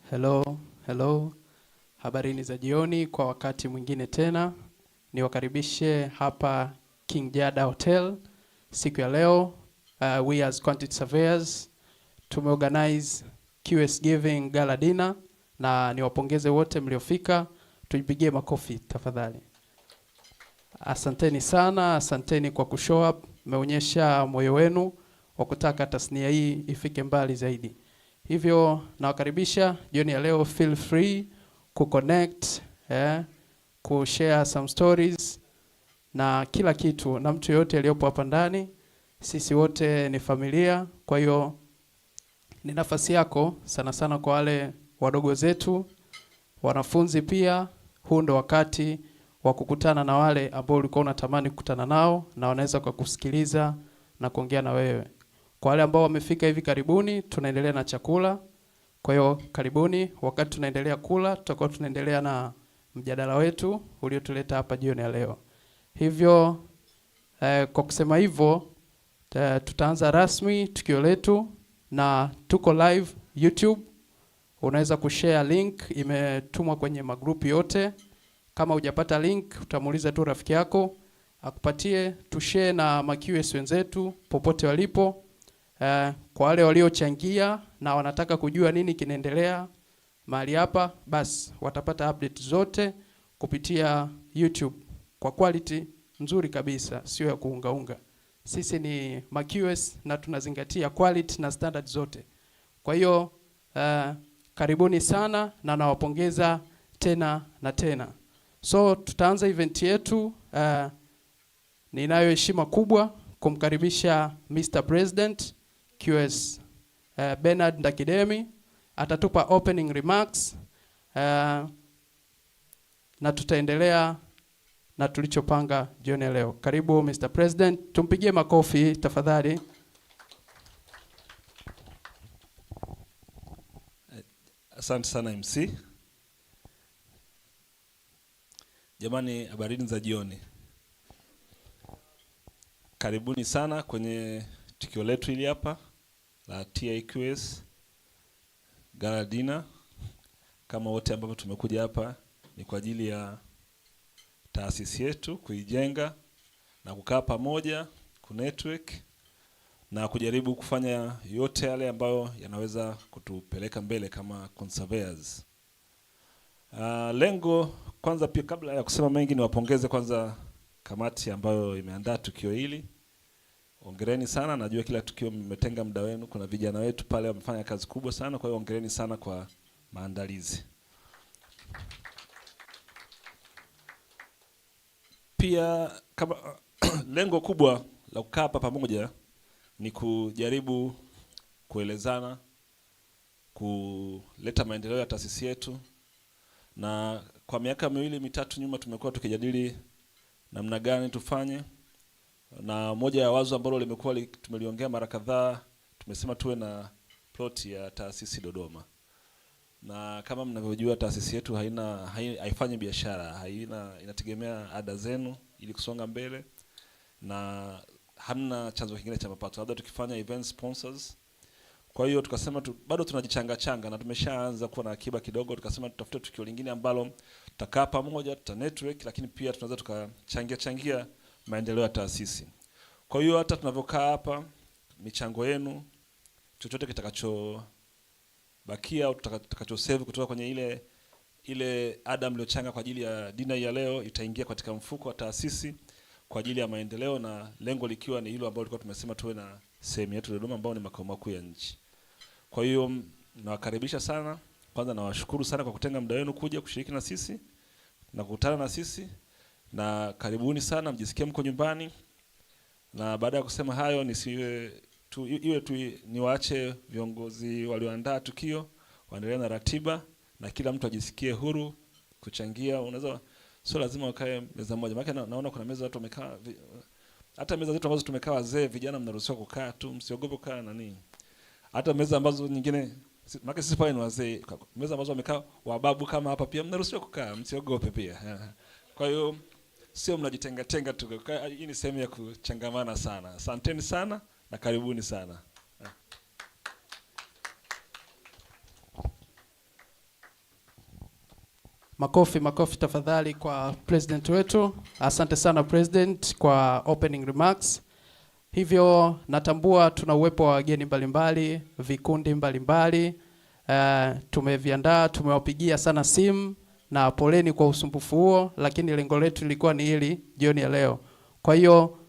Hello, hello. Habarini za jioni kwa wakati mwingine tena. Niwakaribishe hapa King Jada Hotel. Siku ya leo, we as quantity surveyors tumeorganize QS Giving Gala Dinner na niwapongeze wote mliofika. Tujipigie makofi tafadhali. Asanteni sana, asanteni kwa kushow up. Mmeonyesha moyo wenu wa kutaka tasnia hii ifike mbali zaidi. Hivyo nawakaribisha jioni ya leo, feel free kuconnect, kushare some stories na kila kitu na mtu yote aliyopo hapa ndani. Sisi wote ni familia, kwa hiyo ni nafasi yako sana sana kwa wale wadogo zetu, wanafunzi pia. Huu ndo wakati wa kukutana na wale ambao ulikuwa unatamani kukutana nao na wanaweza kukusikiliza na kuongea na wewe. Kwa wale ambao wamefika hivi karibuni, tunaendelea na chakula. Kwa hiyo karibuni, wakati tunaendelea kula, tutakuwa tunaendelea na mjadala wetu uliotuleta hapa jioni ya leo. Hivyo kwa kusema hivyo, tutaanza rasmi tukio letu na tuko live YouTube. Unaweza kushare link, imetumwa kwenye magrupu yote. Kama hujapata link, utamuuliza tu rafiki yako akupatie, tushare na ma-QS wenzetu popote walipo. Kwa wale waliochangia na wanataka kujua nini kinaendelea mahali hapa, basi watapata update zote kupitia YouTube kwa quality nzuri kabisa, sio ya kuungaunga. Sisi ni ma-QS na tunazingatia quality na standard zote. Kwa hiyo karibuni sana na nawapongeza tena na tena. So tutaanza event yetu. Ninayo heshima kubwa kumkaribisha Mr. President QS Bernard Ndakidemi. Atatupa opening remarks na tutaendelea na tulichopanga jioni leo. Karibu Mr. President, tumpigie makofi tafadhali. Asante sana MC. Jamani, habarini za jioni. Karibuni sana kwenye tukio letu hili hapa la TIQS Gala Dinner. Kama wote ambao tumekuja hapa ni kwa ajili ya taasisi yetu kuijenga na kukaa pamoja, ku-network na kujaribu kufanya yote yale ambayo yanaweza kutupeleka mbele kama conservators. Lengo kwanza, pia kabla ya kusema mengi, niwapongeze kwanza kamati ambayo imeandaa tukio hili. Hongereni sana, najua kila tukio mmetenga muda wenu. Kuna vijana wetu pale wamefanya kazi kubwa sana, kwa hiyo hongereni sana kwa maandalizi. Pia kama lengo kubwa la kukaa hapa pamoja ni kujaribu kuelezana, kuleta maendeleo ya taasisi yetu. Na kwa miaka miwili mitatu nyuma tumekuwa tukijadili namna gani tufanye, na moja ya wazo ambalo limekuwa tumeliongea mara kadhaa, tumesema tuwe na plot ya taasisi Dodoma. Na kama mnavyojua taasisi yetu haifanyi biashara, inategemea ada zenu ili kusonga mbele, na hamna chanzo kingine cha mapato, labda tukifanya event sponsors. Kwa hiyo tukasema bado tunajichanga na tumeshaanza kuwa na akiba kidogo. Tukasema tutafute tukio lingine ambalo tutakaa pamoja, tuta network, lakini pia tunaweza tukachangia maendeleo ya taasisi. Kwa hiyo hata tunavyokaa hapa, michango yenu, chochote kitakachobakia au tutakacho save kutoka kwenye ile ada mliochanga kwa ajili ya dinner ya leo, itaingia katika mfuko wa taasisi kwa ajili ya maendeleo, na lengo likiwa ni hilo ambalo tulikuwa tumesema tuwe na sehemu yetu Dodoma ambao ni makao makuu ya nchi. Kwa hiyo nawakaribisha sana. Kwanza nawashukuru sana kwa kutenga muda wenu kuja kushiriki na sisi na kukutana na sisi, na karibuni sana, mjisikie mko nyumbani. Na baada ya kusema hayo, niwaache viongozi walioandaa tukio waendelee na ratiba, na kila mtu ajisikie huru kuchangia. Unaweza, sio lazima ukae meza moja, maana naona kuna meza watu wamekaa, hata meza zetu ambazo tumekaa wazee, vijana mnaruhusiwa kukaa tu, msiogope kukaa nani. Hata meza ambazo nyingine, maana sisi pale ni wazee, meza ambazo wamekaa wababu kama hapa pia mnaruhusiwa kukaa, msiogope pia. Kwa hiyo sio mnajitenga tu. Hii ni sehemu ya kuchangamana sana. Asanteni sana na karibuni sana. Makofi tafadhali kwa president wetu. Asante sana president kwa opening remarks. Hivyo natambua tuna uwepo wa wageni mbalimbali, vikundi mbalimbali. Tumeviandaa, tumewapigia sana simu na poleni kwa usumbufu huo, lakini lengo letu lilikuwa ni hili jioni ya leo. Kwa hiyo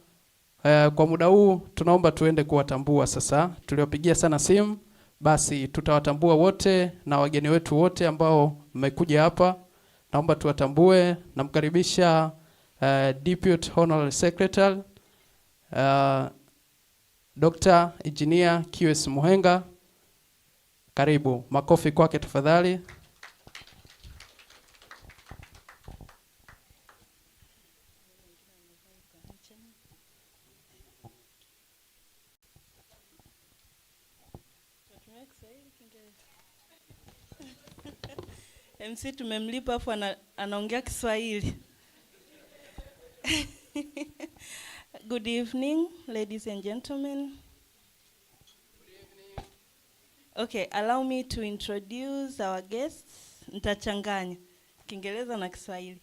kwa muda huu tunaomba tuende kuwatambua sasa. Tuliwapigia sana simu, basi tutawatambua wote na wageni wetu wote ambao mmekuja hapa. Naomba tuwatambue. Namkaribisha Deputy Honorary Secretary Dr. Engineer QS Muhenga. Karibu. Makofi kwake tafadhali. MC tumemlipa afu anaongea Kiswahili. Good evening, ladies and gentlemen. Good evening. Okay, allow me to introduce our guests. Nitachanganya Kiingereza na Kiswahili.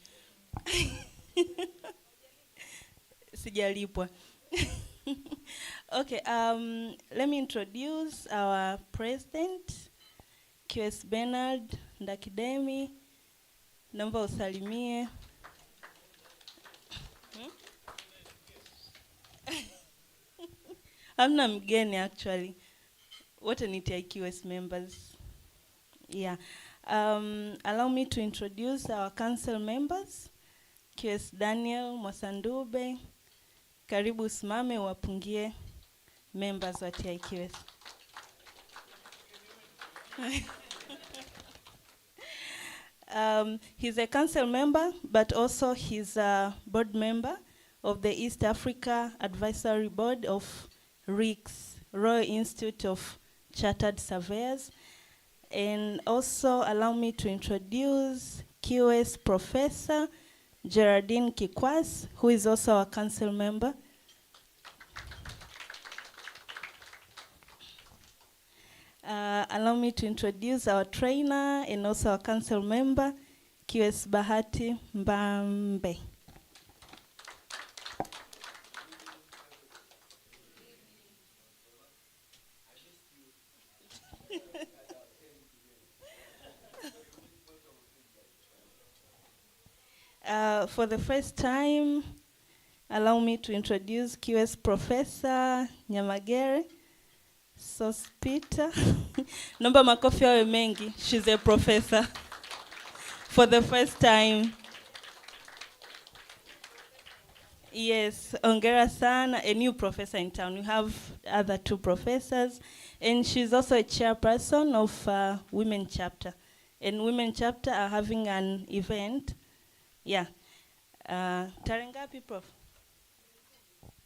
Sijalipwa. Okay, let me introduce our president, QS Bernard Ndakidemi. Naomba usalimie. Hamna mgeni actually. Wote ni TIQS members. Yeah. Allow me to introduce our council members. QS Daniel Mwasandube. Karibu usimame wapungie members wa TIQS. He's a council member, but also he's a board member of the East Africa Advisory Board of RICS, Royal Institute of Chartered Surveyors. And also allow me to introduce QS Professor Geraldine Kikwas, who is also a council member. Allow me to introduce our trainer and also our council member, QS Bahati Mbambe. For the first time, allow me to introduce QS Professor Nyamagere Sospita. Nomba makofi yawe mengi. She's a professor. For the first time. Yes, ongera sana, a new professor in town. We have other 2 professors. And she's also a chairperson of Women Chapter. And Women Chapter are having an event. Yeah. Tarehe ngapi prof?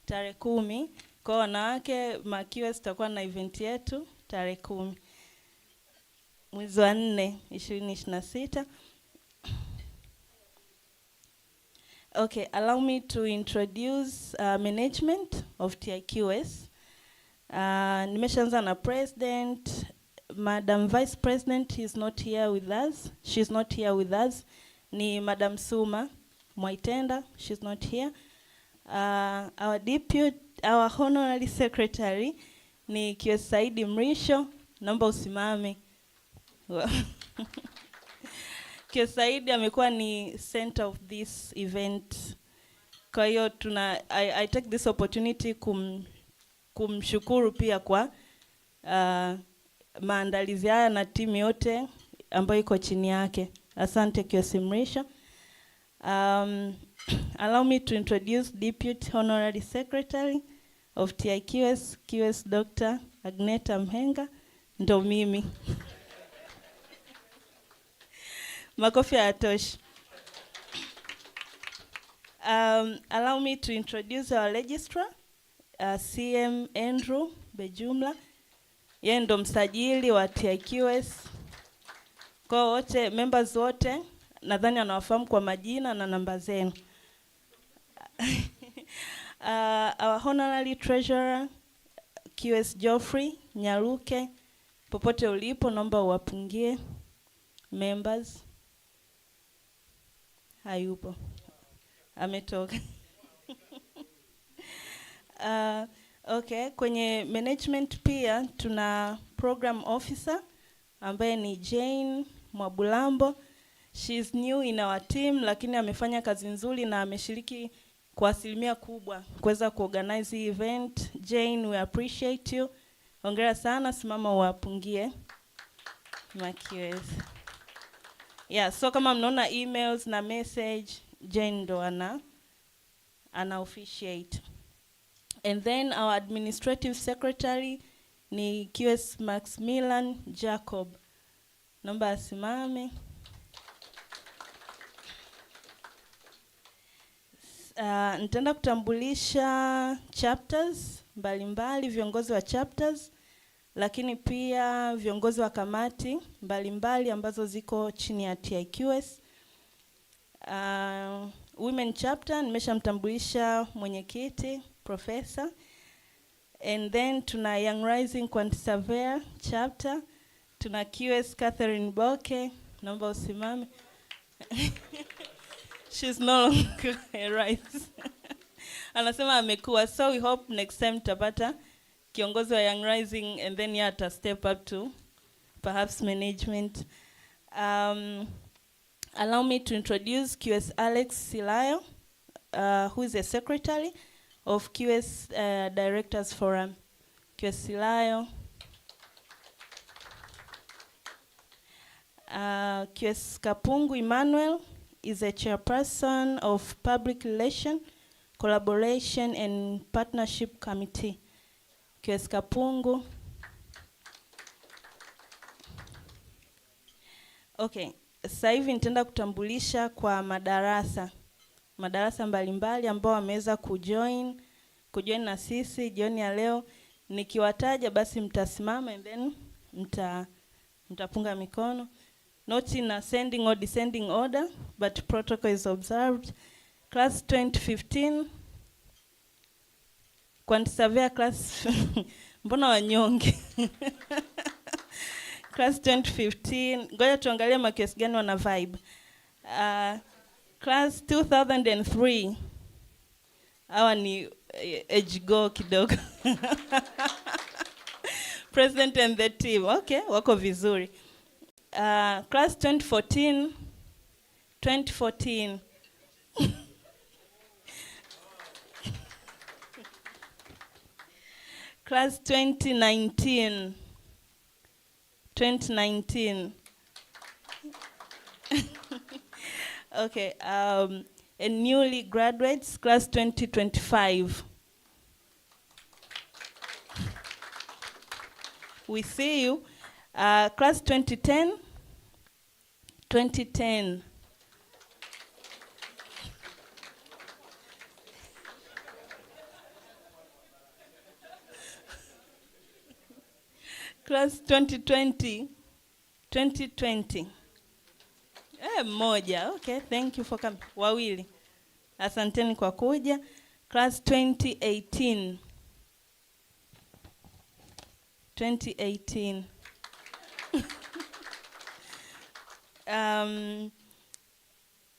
Tarehe 10. Kwa wanawake makiwa tutakuwa na event yetu tarehe 10. Mwezi wa 4 2026. Okay, allow me to introduce management of TIQS. Nimeshaanza na president. Madam Vice President is not here with us. She's not here with us. Ni Madam Suma Mwaitenda. She's not here. Our deputy, our honorary secretary ni QS Saidi Mrisho. Naomba usimame. QS Saidi amekuwa ni center of this event. Kwa hiyo I take this opportunity kumshukuru pia kwa maandalizi haya na timu yote ambayo iko chini yake. Asante QS Mrisho. Allow me to introduce Deputy Honorary Secretary of TIQS, QS Dr. Agneta Mhenga. Ndo mimi. Makofi hayatoshi. Allow me to introduce our registrar, CM Andrew Bejumla. Yeye ndo msajili wa TIQS. Kwa wote, members wote, nadhani anawafahamu kwa majina na namba zenu. Our honorary treasurer, QS Geoffrey Nyaruke. Popote ulipo, naomba uwapungie members. hayupo, ametoka. Okay, kwenye management pia tuna program officer ambaye ni Jane Mwabulambo. She is new in our team, lakini amefanya kazi nzuri na ameshiriki kwa asilimia kubwa kuweza kuorganize hii event. Jane, we appreciate you. Hongera sana, simama uwapungie makiwez. Yeah, so kama mnaona emails na message, Jane ndo ana officiate. And then our administrative secretary ni QS Maximilian Jacob. Naomba asimame. Nitaenda kutambulisha chapters mbalimbali, viongozi wa chapters, lakini pia viongozi wa kamati mbalimbali ambazo ziko chini ya TIQS. Women chapter nimeshamtambulisha mwenyekiti professor. And then tuna Young Rising Quantity Surveyor chapter. Tuna QS Catherine Boke, naomba usimame. She's no longer right. Anasema amekuwa, so we hope next time tutapata kiongozi wa Young Rising and then yata step up to perhaps management. Allow me to introduce QS Alex Silayo, who is a secretary of QS Directors Forum. QS Silayo. QS Kapungu Emmanuel is a chairperson of Public Relation, Collaboration and Partnership Committee. QS Kapungu. Okay, sasa hivi nitaenda kutambulisha kwa madarasa mbalimbali ambao wameweza kujoin na sisi jioni ya leo. Nikiwataja basi mtasimama and then mtapunga mikono. Not in ascending or descending order, but protocol is observed. Class 2015, Quantity Surveyor class, mbona wanyonge? Class 2015, ngoja tuangalie makiasi gani wana vibe. Class 2003, hawa ni age go kidogo. President and the team, okay, wako vizuri. Class 2014, Class 2019. Okay, and newly graduates, class 2025. We see you. Class 2010. Class 2020. Mmoja. Okay, thank you for coming. Wawili. Asanteni kwa kuja. Class 2018.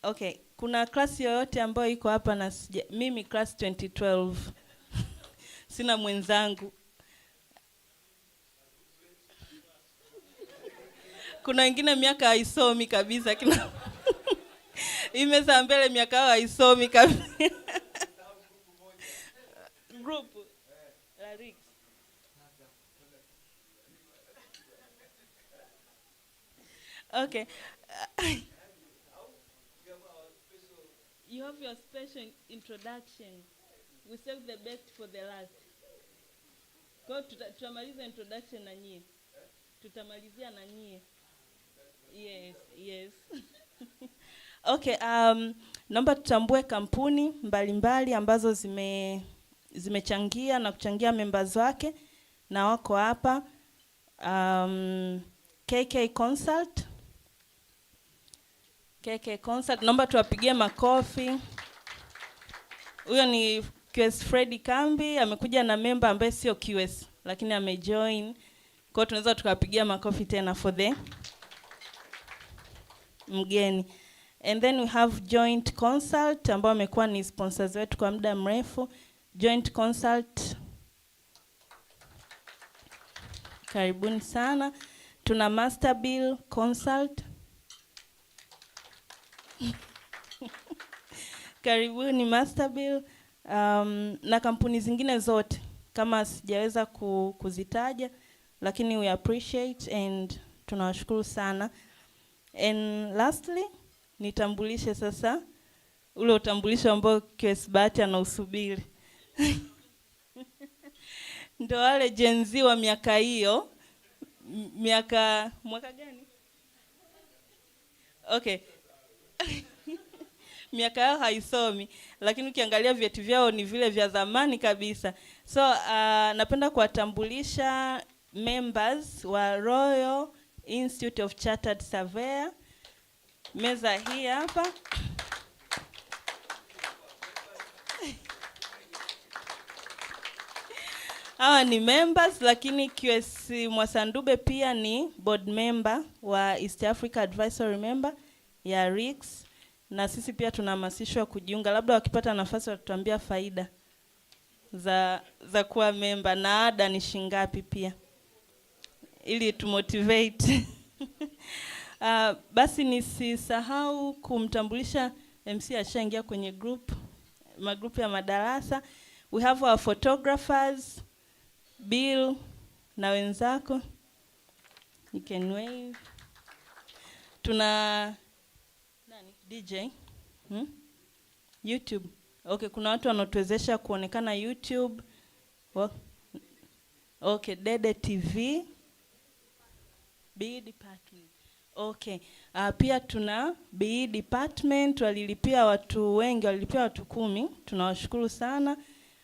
Okay, kuna class yoyote ambayo iko hapa na mimi class 2012. Sina mwenzangu. Kuna wengine miaka haisomi kabisa kina. Imeza mbele miaka haisomi kabisa. Group la Rix. Okay. You have your special introduction. We save the best for the last. Kwa tutamaliza introduction na nyie. Tutamalizia na nyie. Yes. Okay, naomba tutambue kampuni mbalimbali ambazo zimechangia na kuchangia members wake na wako hapa. KK Consult, naomba tuwapigie makofi. Huyo ni QS Freddy Kambi, amekuja na member ambaye sio QS lakini amejoin. Kwa tunaweza tukapigia makofi tena for the mgeni. And then we have Joint Consult ambao wamekuwa ni sponsors wetu kwa muda mrefu. Joint Consult, karibuni sana. Tuna Masterbill Consult. Karibuni Masterbill, na kampuni zingine zote kama sijaweza kuzitaja, lakini we appreciate and tunawashukuru sana. And lastly, nitambulishe sasa ule utambulisho ambao QS Bahati anausubiri. Ndio wale Gen Z wa miaka hiyo. Mwaka gani? Okay. Miaka yao haisomi, lakini ukiangalia vyeti vyao ni vile vya zamani kabisa. So napenda kuwatambulisha members wa Royal Institute of Chartered Surveyor. Meza hii hapa. Hawa ni members, lakini QS Mwasandube pia ni board member wa East Africa Advisory Member ya RICS. Na sisi pia tunahamasishwa kujiunga, labda wakipata nafasi watatuambia faida za kuwa member na ada ni shingapi pia, ili tumotivate. Basi nisisahau kumtambulisha MC, ashaingia kwenye magrupu ya madarasa. We have our photographers, Bill na wenzako. You can wave. Tuna DJ? YouTube. Okay, kuna watu wanotuwezesha kuonekana YouTube. Okay, Dede TV. BE Department. Okay. Pia tuna BE Department, walilipia watu wengi, walilipia watu 10. Tunawashukuru sana.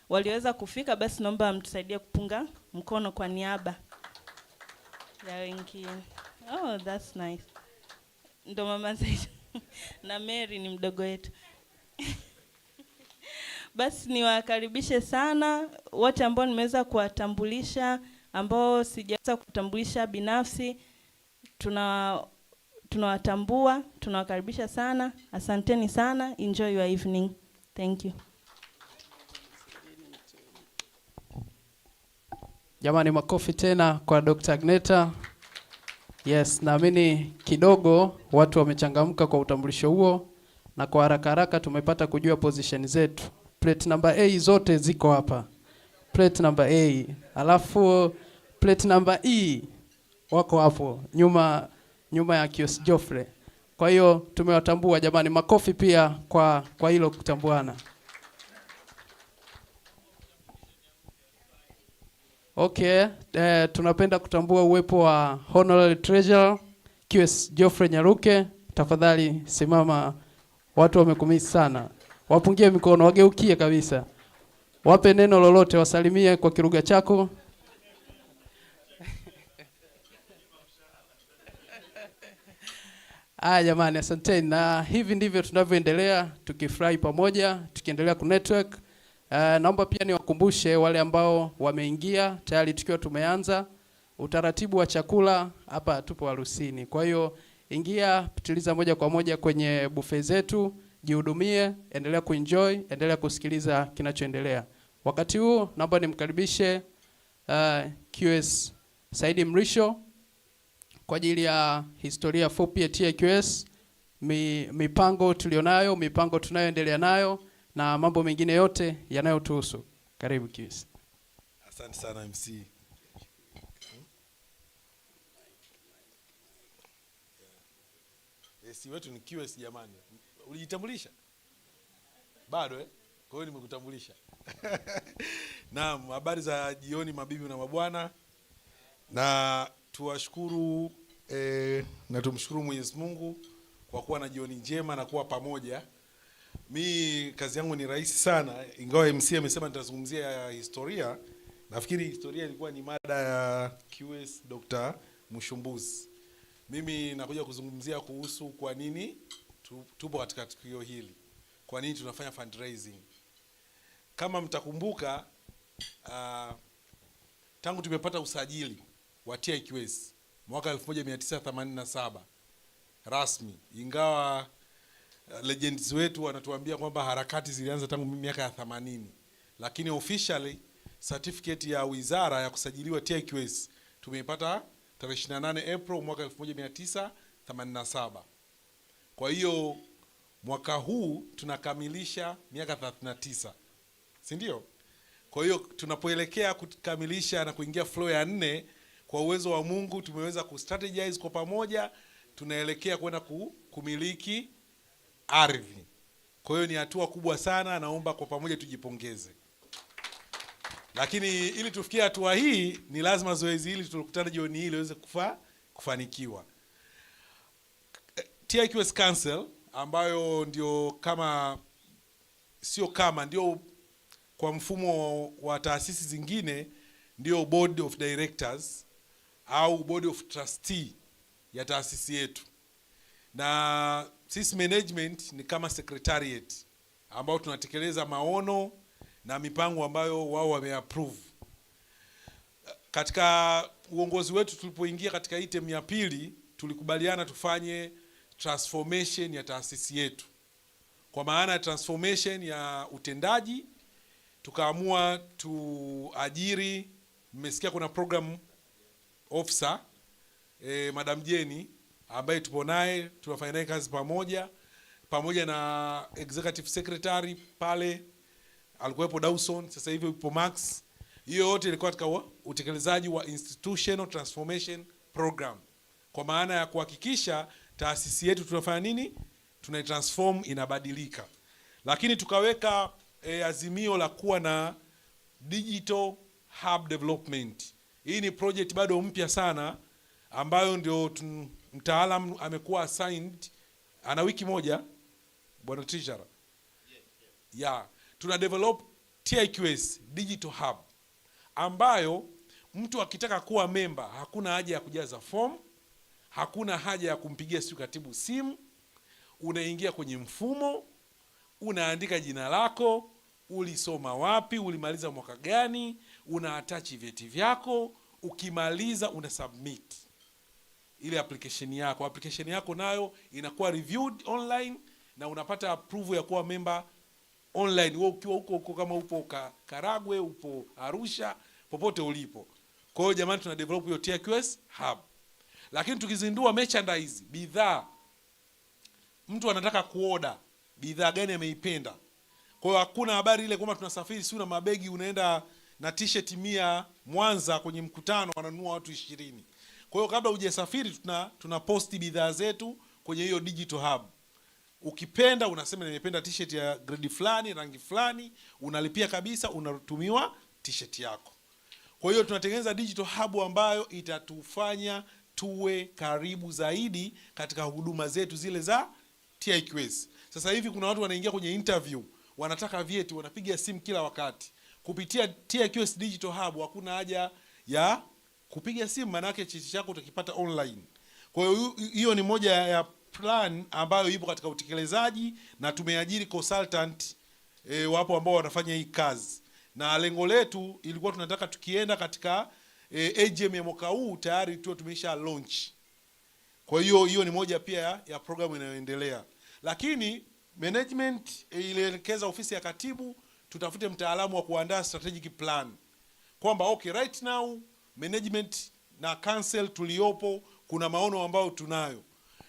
Waliweza kufika, basi naomba mtusaidie kupunga mkono kwa niaba ya wengine. Oh, that's nice. Ndo mama zetu. Na Mary ni mdogo wetu. Basi niwakaribishe sana wote ambao nimeweza kuwatambulisha, ambao sijaweza kutambulisha binafsi. Tunawatambua, tunawakaribisha sana. Asanteni sana. Enjoy your evening. Thank you. Jamani, makofi tena kwa Dr. Agneta. Yes, naamini kidogo watu wamechangamka kwa utambulisho huo, na kwa haraka haraka tumepata kujua position zetu. Plate number A zote ziko hapa. Plate number A, alafu plate number E wako hapo nyuma ya QS Geoffrey. Kwa hiyo tumewatambua jamani, makofi pia kwa hilo kutambuana. Okay, tunapenda kutambua uwepo wa Honorary Treasurer QS Geoffrey Nyaruke. Tafadhali simama, watu wamekumisi sana. Wapungie mikono, wageukie kabisa. Wape neno lolote, wasalimie kwa kiruga chako. Jamani, asanteni. Na hivi ndivyo tunavyoendelea tukifurahi pamoja, tukiendelea ku network. Naomba pia niwakumbushe wale ambao wameingia tayari, tukiwa tumeanza utaratibu wa chakula hapa, tupo harusini. Kwa hiyo ingia, pitiliza moja kwa moja kwenye buffet zetu, jihudumie, endelea kuenjoy, endelea kusikiliza kinachoendelea. Wakati huu naomba nimkaribishe QS Saidi Mrisho kwa ajili ya historia fupi ya TIQS, mipango tulionayo, mipango tunayoendelea nayo na mambo mengine yote yanayotuhusu. Karibu QS. Asante sana MC. Yes, wetu ni QS jamani. Ulijitambulisha? Bado Kwa hiyo nimekutambulisha. Naam, habari za jioni mabibi na mabwana. Na tuwashukuru na tumshukuru Mwenyezi Mungu kwa kuwa na jioni njema na kuwa pamoja. Mi kazi yangu ni rahisi sana, ingawa MC amesema nitazungumzia historia. Nafikiri historia ilikuwa ni mada ya QS Dr. Mushumbuzi. Mimi nakuja kuzungumzia kuhusu kwa nini tupo katika tukio hili. Kwa nini tunafanya fundraising. Kama mtakumbuka, tangu tumepata usajili wa TIQS mwaka 1987 rasmi, ingawa legends wetu wanatuambia kwamba harakati zilianza tangu miaka ya 80, lakini officially certificate ya wizara ya kusajiliwa TIQS tumeipata tarehe 28 April mwaka 1987. Kwa hiyo mwaka huu tunakamilisha miaka 39, si ndio? Kwa hiyo tunapoelekea kukamilisha na kuingia flow ya 4, kwa uwezo wa Mungu tumeweza kustrategize kwa pamoja, tunaelekea kwenda kumiliki ardhi. Kwa hiyo ni hatua kubwa sana, naomba kwa pamoja tujipongeze. Lakini ili tufikie hatua hii ni lazima zoezi hili tulokutana jioni hii liweze kufanikiwa. TIQS Council ambayo ndio ndio kwa mfumo wa taasisi zingine ndio board of directors au board of trustee ya taasisi yetu, na sisi management ni kama secretariat ambao tunatekeleza maono na mipango ambayo wao wameapprove. Katika uongozi wetu tulipoingia katika item ya pili, tulikubaliana tufanye transformation ya taasisi yetu, kwa maana ya transformation ya utendaji. Tukaamua tuajiri, mmesikia kuna program officer Madam Jenny ambaye tupo naye, tunafanya naye kazi pamoja na executive secretary pale alikuwepo Dawson, sasa hivi yupo Max. Hiyo yote ilikuwa katika utekelezaji wa institutional transformation program, kwa maana ya kuhakikisha taasisi yetu tunafanya nini, tunaitransform, inabadilika. Lakini tukaweka azimio la kuwa na digital hub development. Hii ni project bado mpya sana ambayo ndio mtaalamu amekuwa assigned, ana wiki moja bwana Treasurer. Yeah, tuna develop TIQS digital hub ambayo mtu akitaka kuwa member hakuna haja ya kujaza form, hakuna haja ya kumpigia katibu simu. Unaingia kwenye mfumo, unaandika jina lako, ulisoma wapi, ulimaliza mwaka gani, una attach vyeti vyako, ukimaliza una submit ile application yako. Application yako nayo inakuwa reviewed online na unapata approval ya kuwa member online, wewe ukiwa huko kama upo Karagwe, upo Arusha, popote ulipo. Kwa hiyo jamani, tuna develop hiyo TIQS hub. Lakini tukizindua merchandise, bidhaa, mtu anataka kuoda bidhaa gani ameipenda. Kwa hiyo hakuna habari ile kwamba tunasafiri si una mabegi unaenda na t-shirt 100 Mwanza kwenye mkutano wananunua watu 20. Kwa hiyo kabla hujasafiri tuna posti bidhaa zetu kwenye hiyo digital hub. Ukipenda unasema nimependa t-shirt ya grade fulani, rangi fulani, unalipia kabisa, unatumiwa t-shirt yako. Kwa hiyo tunatengeneza digital hub ambayo itatufanya tuwe karibu zaidi katika huduma zetu zile za TIQS. Sasa hivi kuna watu wanaingia kwenye interview, wanataka vyeti, wanapiga simu kila wakati. Kupitia TIQS digital hub hakuna haja ya kupiga simu, maana yake cheti chako utakipata online. Kwa hiyo hiyo ni moja ya plan ambayo ipo katika utekelezaji, na tumeajiri consultant wapo ambao wanafanya hii kazi. Na lengo letu ilikuwa tunataka tukienda katika AGM ya mwaka huu tayari tuwe tumesha launch. Kwa hiyo ni moja pia ya program inayoendelea. Lakini management ilielekeza ofisi ya katibu tutafute mtaalamu wa kuandaa strategic plan. Kwamba okay, right now management na council tuliopo kuna maono ambayo tunayo.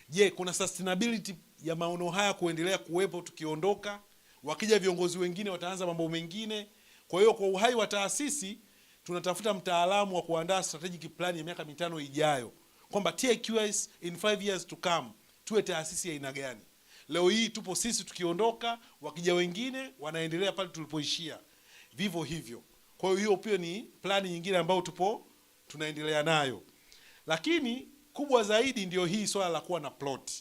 Je, kuna sustainability ya maono haya kuendelea kuwepo tukiondoka? Wakija viongozi wengine wataanza mambo mengine. Kwa hiyo kwa uhai wa taasisi tunatafuta mtaalamu wa kuandaa strategic plan ya miaka 5 ijayo. Kwamba TIQS in 5 years to come tuwe taasisi ya aina gani? Leo hii tupo sisi tukiondoka, wakija wengine wanaendelea pale tulipoishia. Vivyo hivyo. Kwa hiyo pia ni plani nyingine ambayo tunaendelea nayo. Lakini kubwa zaidi ndio hii swala la kuwa na plot.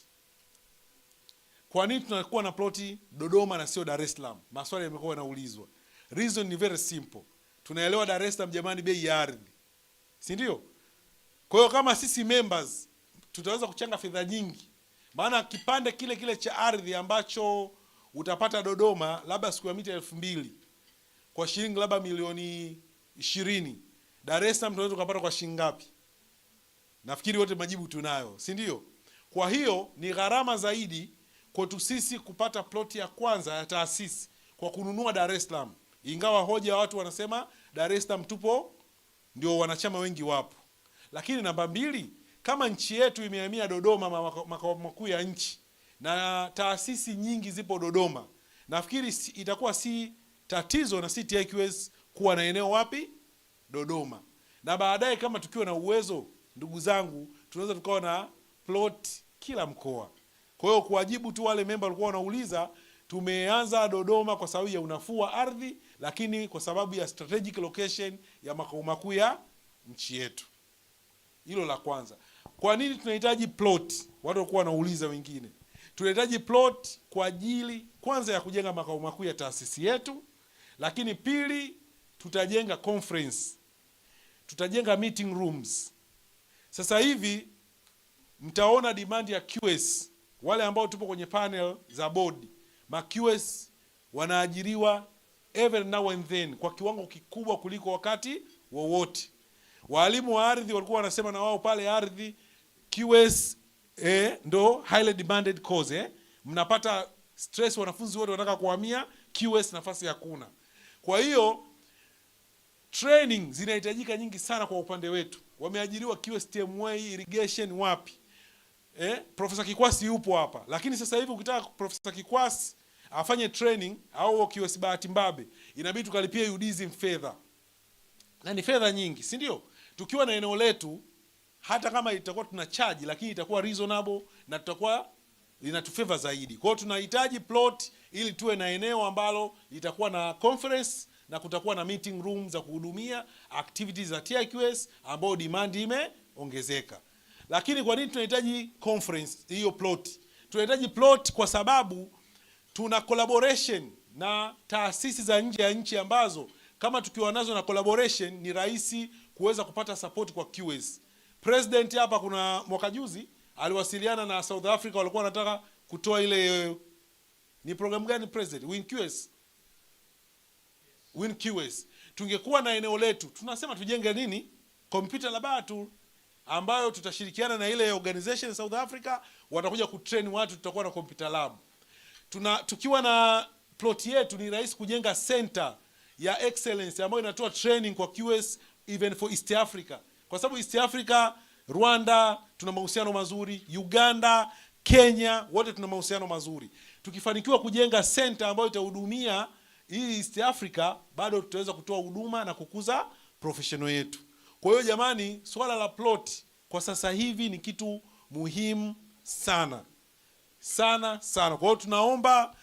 Kwa nini tunakuwa na ploti Dodoma na sio Dar es Salaam? Maswali yamekuwa yanaulizwa. Reason ni very simple. Tunaelewa Dar es Salaam jamani, bei ya ardhi, si ndio? Kwa hiyo kama sisi members tutaweza kuchanga fedha nyingi, maana kipande kile cha ardhi ambacho utapata Dodoma labda square mita 2000 kwa shilingi labda milioni 20, Dar es Salaam tunaweza kupata kwa shilingi ngapi? Nafikiri wote majibu tunayo, si ndio? Kwa hiyo ni gharama zaidi kwetu sisi kupata ploti ya kwanza ya taasisi kwa kununua Dar es Salaam, ingawa hoja watu wanasema Dar es Salaam tupo ndio wanachama wengi wapo. Lakini namba 2, kama nchi yetu imehamia Dodoma, makao makuu ya nchi, na taasisi nyingi zipo Dodoma, nafikiri itakuwa si tatizo na si TIQS kuwa na eneo wapi? Dodoma. Na baadaye kama tukiwa na uwezo, ndugu zangu, tunaweza tukawa na plot kila mkoa. Kwa hiyo kuwajibu tu wale member walikuwa wanauliza, tumeanza Dodoma kwa sababu ya unafuu wa ardhi, lakini kwa sababu ya strategic location ya makao makuu ya nchi yetu. Hilo la kwanza. Kwa nini tunahitaji plot? Watu walikuwa wanauliza wengine. Tunahitaji plot kwa ajili kwanza ya kujenga makao makuu ya taasisi yetu, lakini pili tutajenga conference. Tutajenga meeting rooms. Sasa hivi mtaona demand ya QS, wale ambao tupo kwenye panel za board, ma QS wanaajiriwa even now and then kwa kiwango kikubwa kuliko wakati wowote. Walimu wa ardhi walikuwa wanasema na wao pale ardhi QS ndo highly demanded course mnapata stress, wanafunzi wote wanataka kuhamia QS, nafasi hakuna. Kwa hiyo training zinahitajika nyingi sana kwa upande wetu. Wameajiriwa QS TMA, irrigation wapi? Profesa Kikwasi yupo hapa. Lakini sasa hivi ukitaka Profesa Kikwasi afanye training au QS Bahati Mbabe, inabidi tukalipia UDSM fedha. Na ni fedha nyingi, si ndio? Tukiwa na eneo letu, hata kama itakuwa tuna charge, lakini itakuwa reasonable na tutakuwa linatufavor zaidi. Kwa hiyo tunahitaji plot ili tuwe na eneo ambalo litakuwa na conference na kutakuwa na meeting room za kuhudumia activities za TIQS ambao demand imeongezeka. Lakini kwa nini tunahitaji conference hiyo plot? Tunahitaji plot kwa sababu tuna collaboration na taasisi za nje ya nchi ambazo kama tukiwa nazo na collaboration ni rahisi kuweza kupata support kwa QS. President hapa kuna mwaka juzi aliwasiliana na South Africa, walikuwa wanataka kutoa ile ni program gani president? WinQS. Tungekuwa na eneo letu, tunasema tujenge nini? Computer laboratory ambayo tutashirikiana na ile organization South Africa, watakuja kutrain watu, tutakuwa na computer lab. Tukiwa na plot yetu ni rahisi kujenga center ya excellence ambayo inatoa training kwa QS even for East Africa. Kwa sababu East Africa, Rwanda tuna mahusiano mazuri, Uganda, Kenya wote tuna mahusiano mazuri. Tukifanikiwa kujenga center ambayo itahudumia hii East Africa, bado tutaweza kutoa huduma na kukuza professional yetu. Kwa hiyo jamani, swala la plot kwa sasa hivi ni kitu muhimu sana. Sana sana. Kwa hiyo tunaomba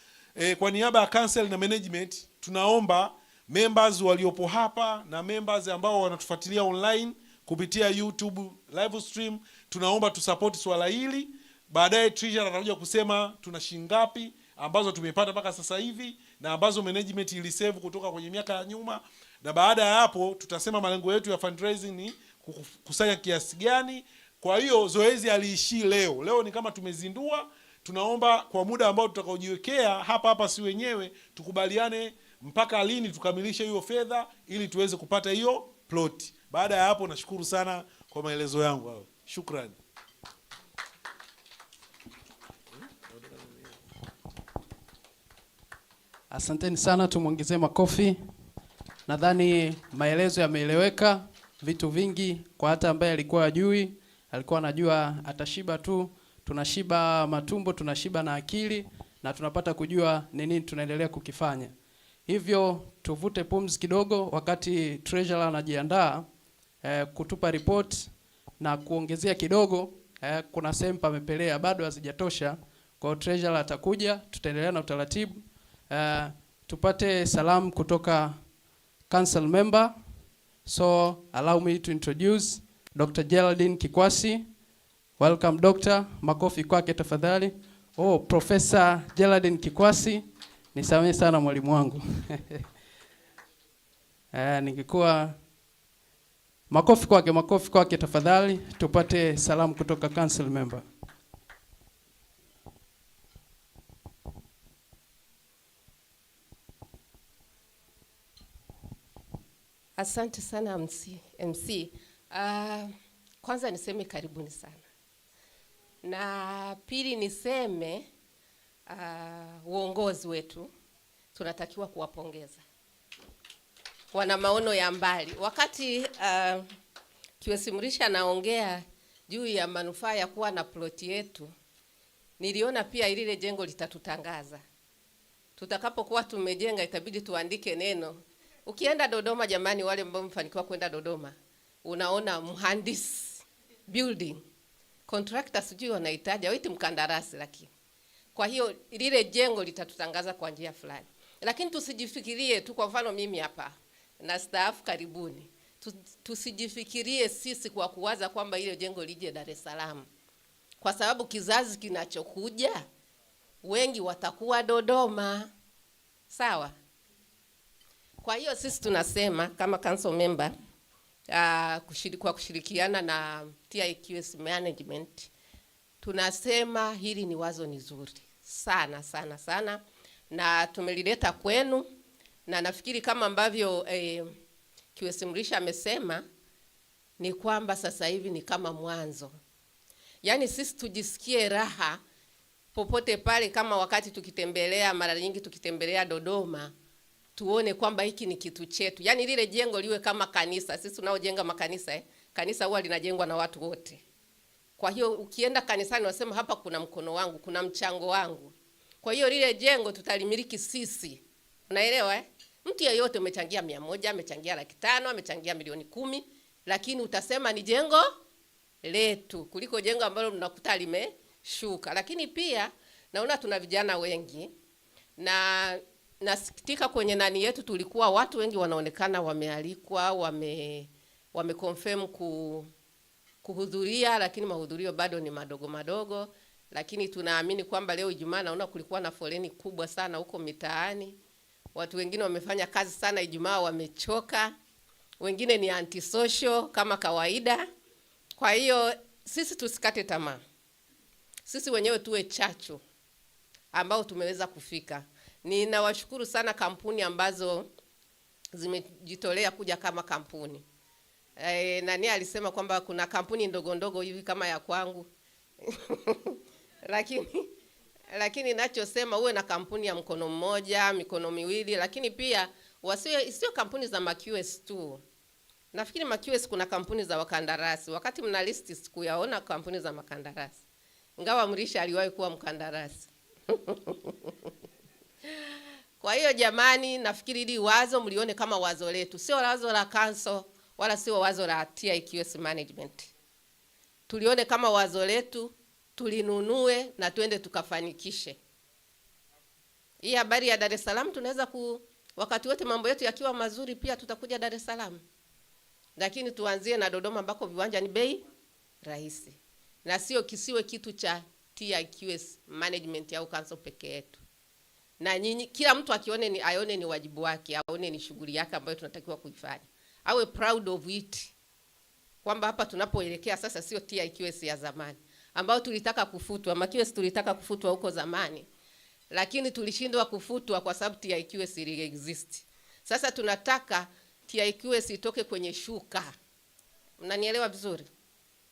kwa niaba ya council na management, tunaomba members waliopo hapa na members ambao wanatufuatilia online kupitia YouTube live stream, tunaomba tusupport swala hili. Baadaye treasurer atakuja kusema tuna shilingi ngapi ambazo tumepata mpaka sasa hivi na ambazo management ilisave kutoka kwenye miaka ya nyuma, na baada ya hapo tutasema malengo yetu ya fundraising ni kukusanya kiasi gani. Kwa hiyo zoezi aliishi leo. Leo ni kama tumezindua. Tunaomba kwa muda ambao tutakaojiwekea hapa si wenyewe, tukubaliane mpaka lini tukamilishe hiyo fedha ili tuweze kupata hiyo plot. Baada ya hapo nashukuru sana kwa maelezo yangu hayo. Shukrani. Asanteni sana, tumuongezee makofi. Nadhani maelezo yameeleweka, vitu vingi kwa hata ambaye alikuwa hajui, alikuwa anajua atashiba tu. Tunashiba matumbo, tunashiba na akili, na tunapata kujua ni nini tunaendelea kukifanya. Hivyo tuvute pumzi kidogo wakati treasurer anajiandaa kutupa report na kuongezea kidogo. Kuna sehemu pamepelea bado hazijatosha, kwa treasurer atakuja, tutaendelea na utaratibu. Tupate salamu kutoka council member. So allow me to introduce Dr. Geraldine Kikwasi. Welcome Doctor. Makofi kwake tafadhali. Professor Geraldine Kikwasi. Nisamehe sana mwalimu wangu. Ningekuwa makofi kwake tafadhali. Tupate salamu kutoka council member. Asante sana MC. Kwanza niseme karibuni sana. Na pili niseme uongozi wetu tunatakiwa kuwapongeza. Wana maono ya mbali. Wakati QS Mrisho anaongea juu ya manufaa ya kuwa na ploti yetu, niliona pia ile jengo litatutangaza. Tutakapokuwa tumejenga itabidi tuandike neno. Ukienda Dodoma jamani, wale ambao mfanikiwa kwenda Dodoma, unaona mhandisi building, contractor sijui wanahitaji waiti mkandarasi, lakini kwa hiyo lile jengo litatutangaza kwa njia fulani. Lakini tusijifikirie tu, kwa mfano mimi hapa na staff karibuni, tusijifikirie sisi kwa kuwaza kwamba ile jengo lije Dar es Salaam, kwa sababu kizazi kinachokuja wengi watakuwa Dodoma. Sawa? Kwa hiyo sisi tunasema kama council member kwa kushirikiana na TIQS management, tunasema hili ni wazo nzuri sana sana sana, na tumelileta kwenu, na nafikiri kama ambavyo QS Mrisho amesema ni kwamba sasa hivi ni kama mwanzo. Yaani sisi tujisikie raha popote pale, kama wakati tukitembelea, mara nyingi tukitembelea Dodoma, tuone kwamba hiki ni kitu chetu. Yaani lile jengo liwe kama kanisa. Sisi tunaojenga makanisa, kanisa huwa linajengwa na watu wote. Kwa hiyo ukienda kanisani unasema hapa kuna mkono wangu, kuna mchango wangu. Kwa hiyo lile jengo tutalimiliki sisi. Unaelewa? Mtu yeyote umechangia 100, amechangia 500, amechangia milioni 10, lakini utasema ni jengo letu kuliko jengo ambalo mnakuta limeshuka. Lakini pia naona tuna vijana wengi, na nasikitika kwenye nani yetu tulikuwa watu wengi wanaonekana wamealikwa, wameconfirm kuhudhuria, lakini mahudhurio bado ni madogo madogo. Lakini tunaamini kwamba leo Ijumaa naona kulikuwa na foleni kubwa sana huko mitaani. Watu wengine wamefanya kazi sana Ijumaa, wamechoka. Wengine ni antisocial kama kawaida. Kwa hiyo sisi tusikate tamaa. Sisi wenyewe tuwe chachu ambao tumeweza kufika. Ninawashukuru sana kampuni ambazo zimejitolea kuja kama kampuni. Nani alisema kwamba kuna kampuni ndogo ndogo hivi kama ya kwangu. Lakini ninachosema uwe na kampuni ya mkono mmoja, mikono miwili, lakini pia sio kampuni za MQS tu. Nafikiri MQS kuna kampuni za wakandarasi. Wakati mna listi sikuyaona kampuni za makandarasi. Ingawa Mrisho aliwahi kuwa mkandarasi. Kwa hiyo jamani, nafikiri hili wazo mlione kama wazo letu. Sio wazo la council wala sio wazo la TIQS management. Tulione kama wazo letu, tulinunue na tuende tukafanikishe. Hii habari ya Dar es Salaam tunaweza wakati wote mambo yetu yakiwa mazuri pia tutakuja Dar es Salaam. Lakini tuanzie na Dodoma ambako viwanja ni bei rahisi. Na sio kisiwe kitu cha TIQS management au council peke yetu. Na nyinyi kila mtu aone ni wajibu wake, aone ni shughuli yake ambayo tunatakiwa kuifanya. Awe proud of it. Kwamba hapa tunapoelekea sasa sio TIQS ya zamani ambao tulitaka kufutwa. MQS tulitaka kufutwa huko zamani, lakini tulishindwa kufutwa kwa sababu TIQS ili exist. Sasa tunataka TIQS itoke kwenye shuka. Mnanielewa vizuri?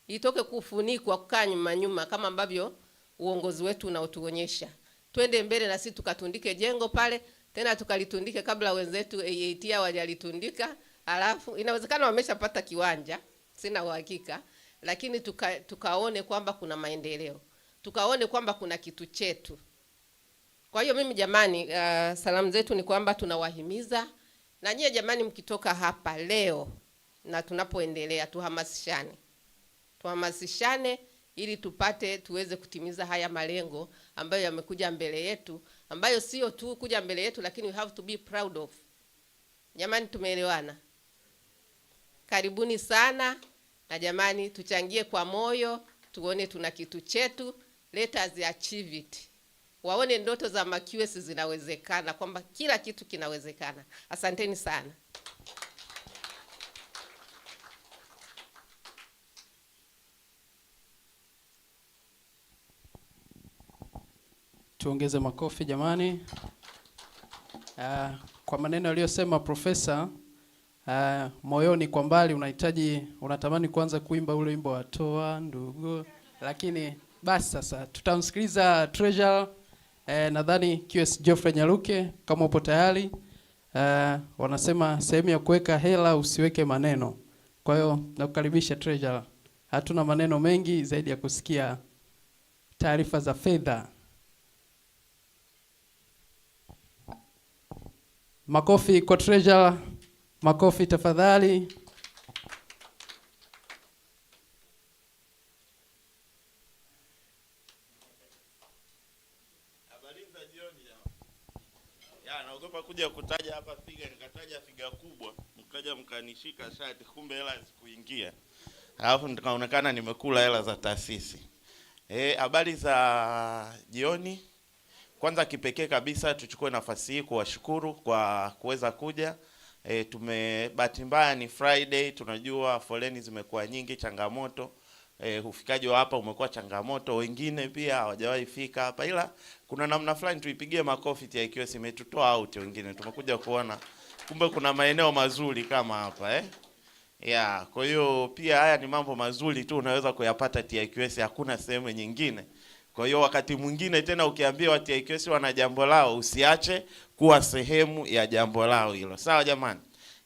Itoke kufunikwa, kukaa nyuma kama ambavyo uongozi wetu unaotuonyesha. Twende mbele na sisi tukatundike jengo pale, tena tukalitundike kabla wenzetu AAT hawajalitundika. Alafu inawezekana wameshapata kiwanja, sina uhakika, lakini tukaone kwamba kuna maendeleo. Tukaone kwamba kuna kitu chetu. Kwa hiyo mimi jamani, salamu zetu ni kwamba tunawahimiza, na nyie jamani mkitoka hapa leo na tunapoendelea tuhamasishane ili tuweze kutimiza haya malengo ambayo yamekuja mbele yetu, ambayo sio tu kuja mbele yetu, lakini we have to be proud of. Jamani, tumeelewana? Karibuni sana, na jamani tuchangie kwa moyo, tuone tuna kitu chetu, let us achieve it. Waone ndoto za MQS zinawezekana, kwamba kila kitu kinawezekana. Asanteni sana. Tuongeze makofi jamani. Kwa maneno aliyosema profesa, moyoni kwa mbali unatamani kuanza kuimba ule wimbo wa toa ndugu, lakini basi sasa tutamsikiliza Treasure Nadhani QS Geoffrey Nyaluke kama upo tayari. Wanasema sehemu ya kuweka hela usiweke maneno. Kwa hiyo nakukaribisha Treasurer. Hatuna maneno mengi zaidi ya kusikia taarifa za fedha. Makofi kwa Treasurer. Makofi tafadhali. Naogopa kuja kutaja hapa figa, nikataja figa kubwa, mkaja mkanishika shati, kumbe hela zikuingia. Alafu nikaonekana nimekula hela za taasisi. Habari za jioni. Kwanza kipekee kabisa tuchukue nafasi hii kuwashukuru kwa kuweza kuja. Bahati mbaya ni Friday, tunajua foleni zimekuwa nyingi, changamoto. Ufikaji wa hapa umekuwa changamoto, wengine pia hawajawahi fika hapa, ila kuna namna fulani tuipigie makofi TIQS imetutoa out, wengine tumekuja kuona kumbe kuna maeneo mazuri kama hapa kwa hiyo pia haya ni mambo mazuri tu unaweza kuyapata TIQS, hakuna sehemu nyingine. Kwa hiyo wakati mwingine tena ukiambiwa TIQS wana jambo lao, usiache kuwa sehemu ya jambo lao hilo. Sawa jamani?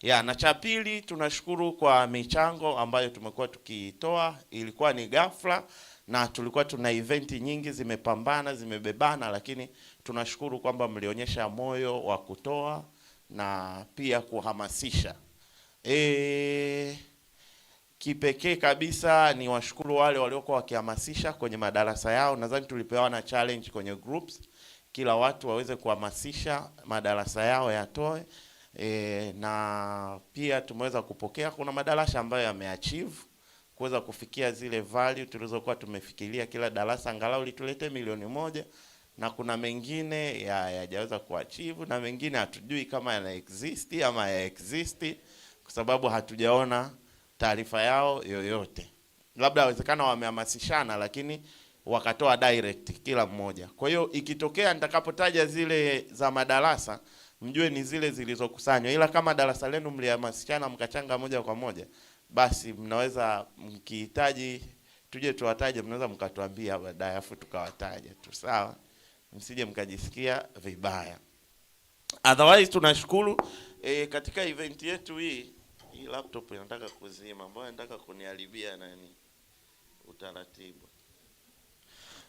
Na cha pili, tunashukuru kwa michango ambayo tumekuwa tukitoa. Ilikuwa ni ghafla na tulikuwa tuna event nyingi zimepambana, zimebebana, lakini tunashukuru kwamba mlionyesha moyo wa kutoa na pia kuhamasisha. Kipekee kabisa ni washukuru wale waliokuwa wakihamasisha kwenye madarasa yao. Nadhani tulipewa na challenge kwenye groups, kila watu waweze kuhamasisha madarasa yao yatoe. Na pia tumeweza kupokea, kuna madarasa ambayo yameachieve kuweza kufikia zile value tulizokuwa tumefikiria kila darasa angalau litulete milioni 1, na kuna mengine yajaweza kuachieve na mengine hatujui kama yana exist ama ya exist kwa sababu hatujaona taarifa yao yoyote. Labda inawezekana wamehamasishana lakini wakatoa direct kila mmoja. Kwa hiyo ikitokea nitakapotaja zile za madarasa mjue ni zile zilizokusanywa, ila kama darasa lenu mlihamasishana mkachanga moja kwa moja, basi mnaweza mkihitaji tuje tuwataje, mnaweza mkatuambia baadaye afu tukawataja tu. Sawa? Msije mkajisikia vibaya. Otherwise tunashukuru katika event yetu hii laptop inataka kuzima, mbona inataka kuniharibia nani utaratibu.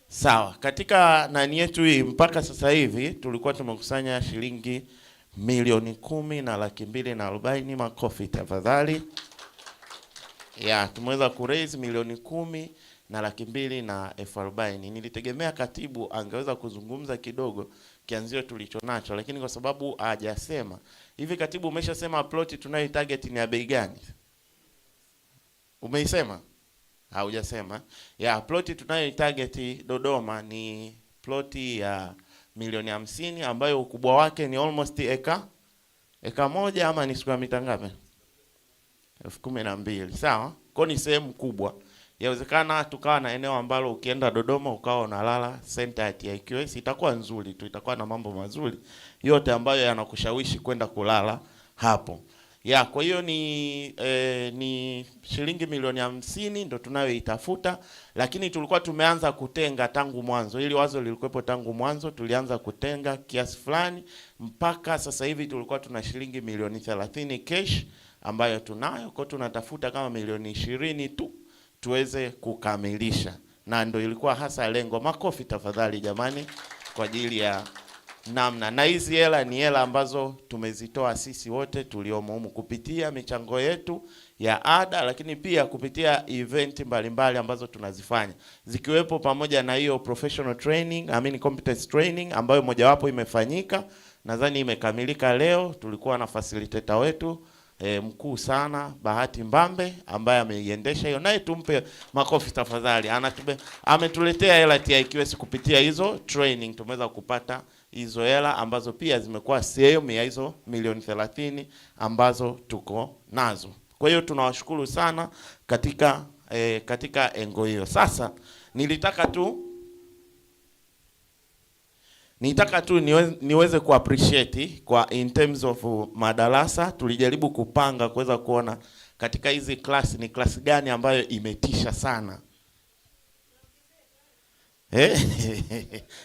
Sawa, katika nani yetu hii mpaka sasa hivi tulikuwa tumekusanya shilingi milioni 10,240. Makofi tafadhali. Tumeweza kuraise milioni 10,240. Nilitegemea katibu angeweza kuzungumza kidogo kianzio tulichonacho, lakini kwa sababu hajasema. Hivi katibu umeshasema plot tunayo target ni ya bei gani? Umeisema? Haujasema. Plot tunayo target Dodoma ni plot ya milioni 50 ambayo ukubwa wake ni almost eka moja ama ni square mita ngapi? 12,000. Sawa? Kwa ni sehemu kubwa. Yawezekana tukawa na eneo ambalo ukienda Dodoma ukawa unalala center ya TIQS, itakuwa nzuri tu, itakuwa na mambo mazuri yote ambayo yanakushawishi kwenda kulala hapo. Kwa hiyo ni shilingi milioni 50 ndo tunayoitafuta, lakini tulikuwa tumeanza kutenga tangu mwanzo. Ili wazo lilikuwepo tangu mwanzo, tulianza kutenga kiasi fulani mpaka sasa hivi tulikuwa tuna shilingi milioni 30 cash ambayo tunayo. Kwa tunatafuta kama milioni 20 tu tuweze kukamilisha, na ndo ilikuwa hasa lengo. Makofi tafadhali jamani kwa ajili ya namna. Na hizi hela ni hela ambazo tumezitoa sisi wote tuliomo humu kupitia michango yetu ya ada, lakini pia kupitia event mbalimbali ambazo tunazifanya, zikiwepo pamoja na hiyo professional training, competence training ambayo mojawapo imefanyika, nadhani imekamilika leo. Tulikuwa na facilitator wetu mkuu sana Bahati Mbambe ambaye ameiendesha hiyo, naye tumpe makofi tafadhali. Ametuletea hela TIQS kupitia hizo training, tumeweza kupata hizo hela ambazo pia zimekuwa sehemu ya hizo milioni 30 ambazo tuko nazo. Kwa hiyo tunawashukuru sana katika engo hiyo. Sasa nilitaka tu niweze kuappreciate kwa in terms of madarasa. Tulijaribu kupanga kuweza kuona katika hizi class ni class gani ambayo imetisha sana.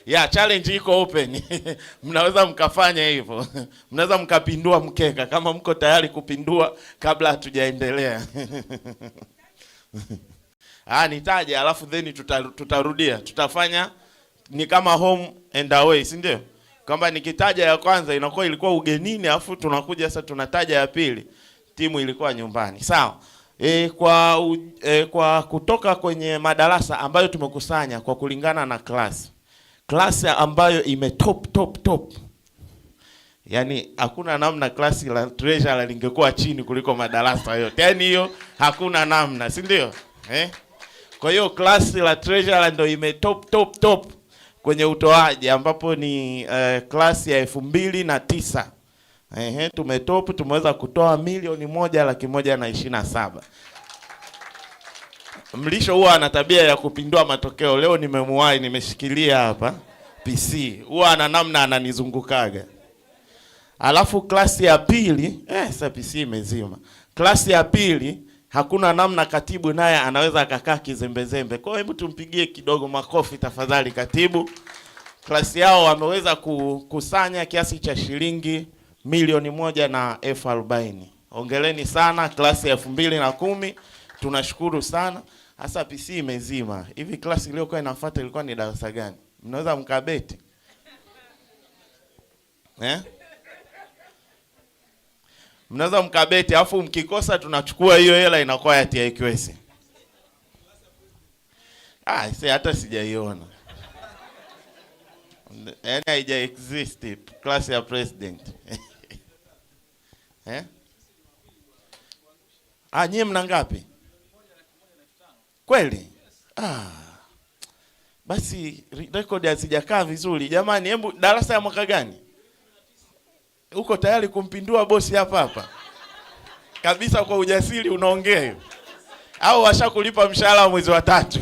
Ya challenge iko open. Mnaweza mkafanya hivyo. Mnaweza mkapindua mkeka kama mko tayari kupindua kabla hatujaendelea. Nitaje alafu then tutarudia. Tutafanya ni kama home and away, si ndio? Kwamba nikitaja ya kwanza inakuwa ilikuwa ugenini, alafu tunakuja sasa tunataja ya pili, timu ilikuwa nyumbani. Sawa. Kwa kutoka kwenye madarasa ambayo tumekusanya kwa kulingana na klasi ambayo ime top. Yaani hakuna namna klasi la treasure lingekuwa chini kuliko madarasa yote. Yaani hiyo hakuna namna, si ndio? Kwa hiyo klasi la treasure ndio ime top kwenye utoaji, ambapo ni klasi ya 2009. Tumeweza kutoa $1,127,000. Mlisho huwa ana tabia ya kupindua matokeo. Leo nimeshikilia hapa PC. Huwa ana namna ananizungukaga. Alafu klasi ya pili, sasa PC imezima. Klasi ya pili hakuna namna, katibu naye anaweza akakaa kizembezembe. Kwa hiyo hebu tumpigie kidogo makofi tafadhali katibu. Klasi yao wameweza kukusanya kiasi cha shilingi $1,40,000. Hongereni sana klasi ya 2010. Tunashukuru sana. Hasa PC imezima. Hivi klasi iliyokuwa inafuata ilikuwa ni darasa gani? Mnaweza mkabeti? Mnaweza mkabeti, afu mkikosa tunachukua hiyo hela inakuwa ya TIQS. Hata sijaiona. Yaani haija exist class ya president. Nyie mna ngapi? Kweli? Basi record hazijakaa vizuri. Jamani, hebu darasa ya mwaka gani? Uko tayari kumpindua bosi hapa? Kabisa kwa ujasiri unaongea hiyo. Au washakulipa mshahara mwezi wa 3?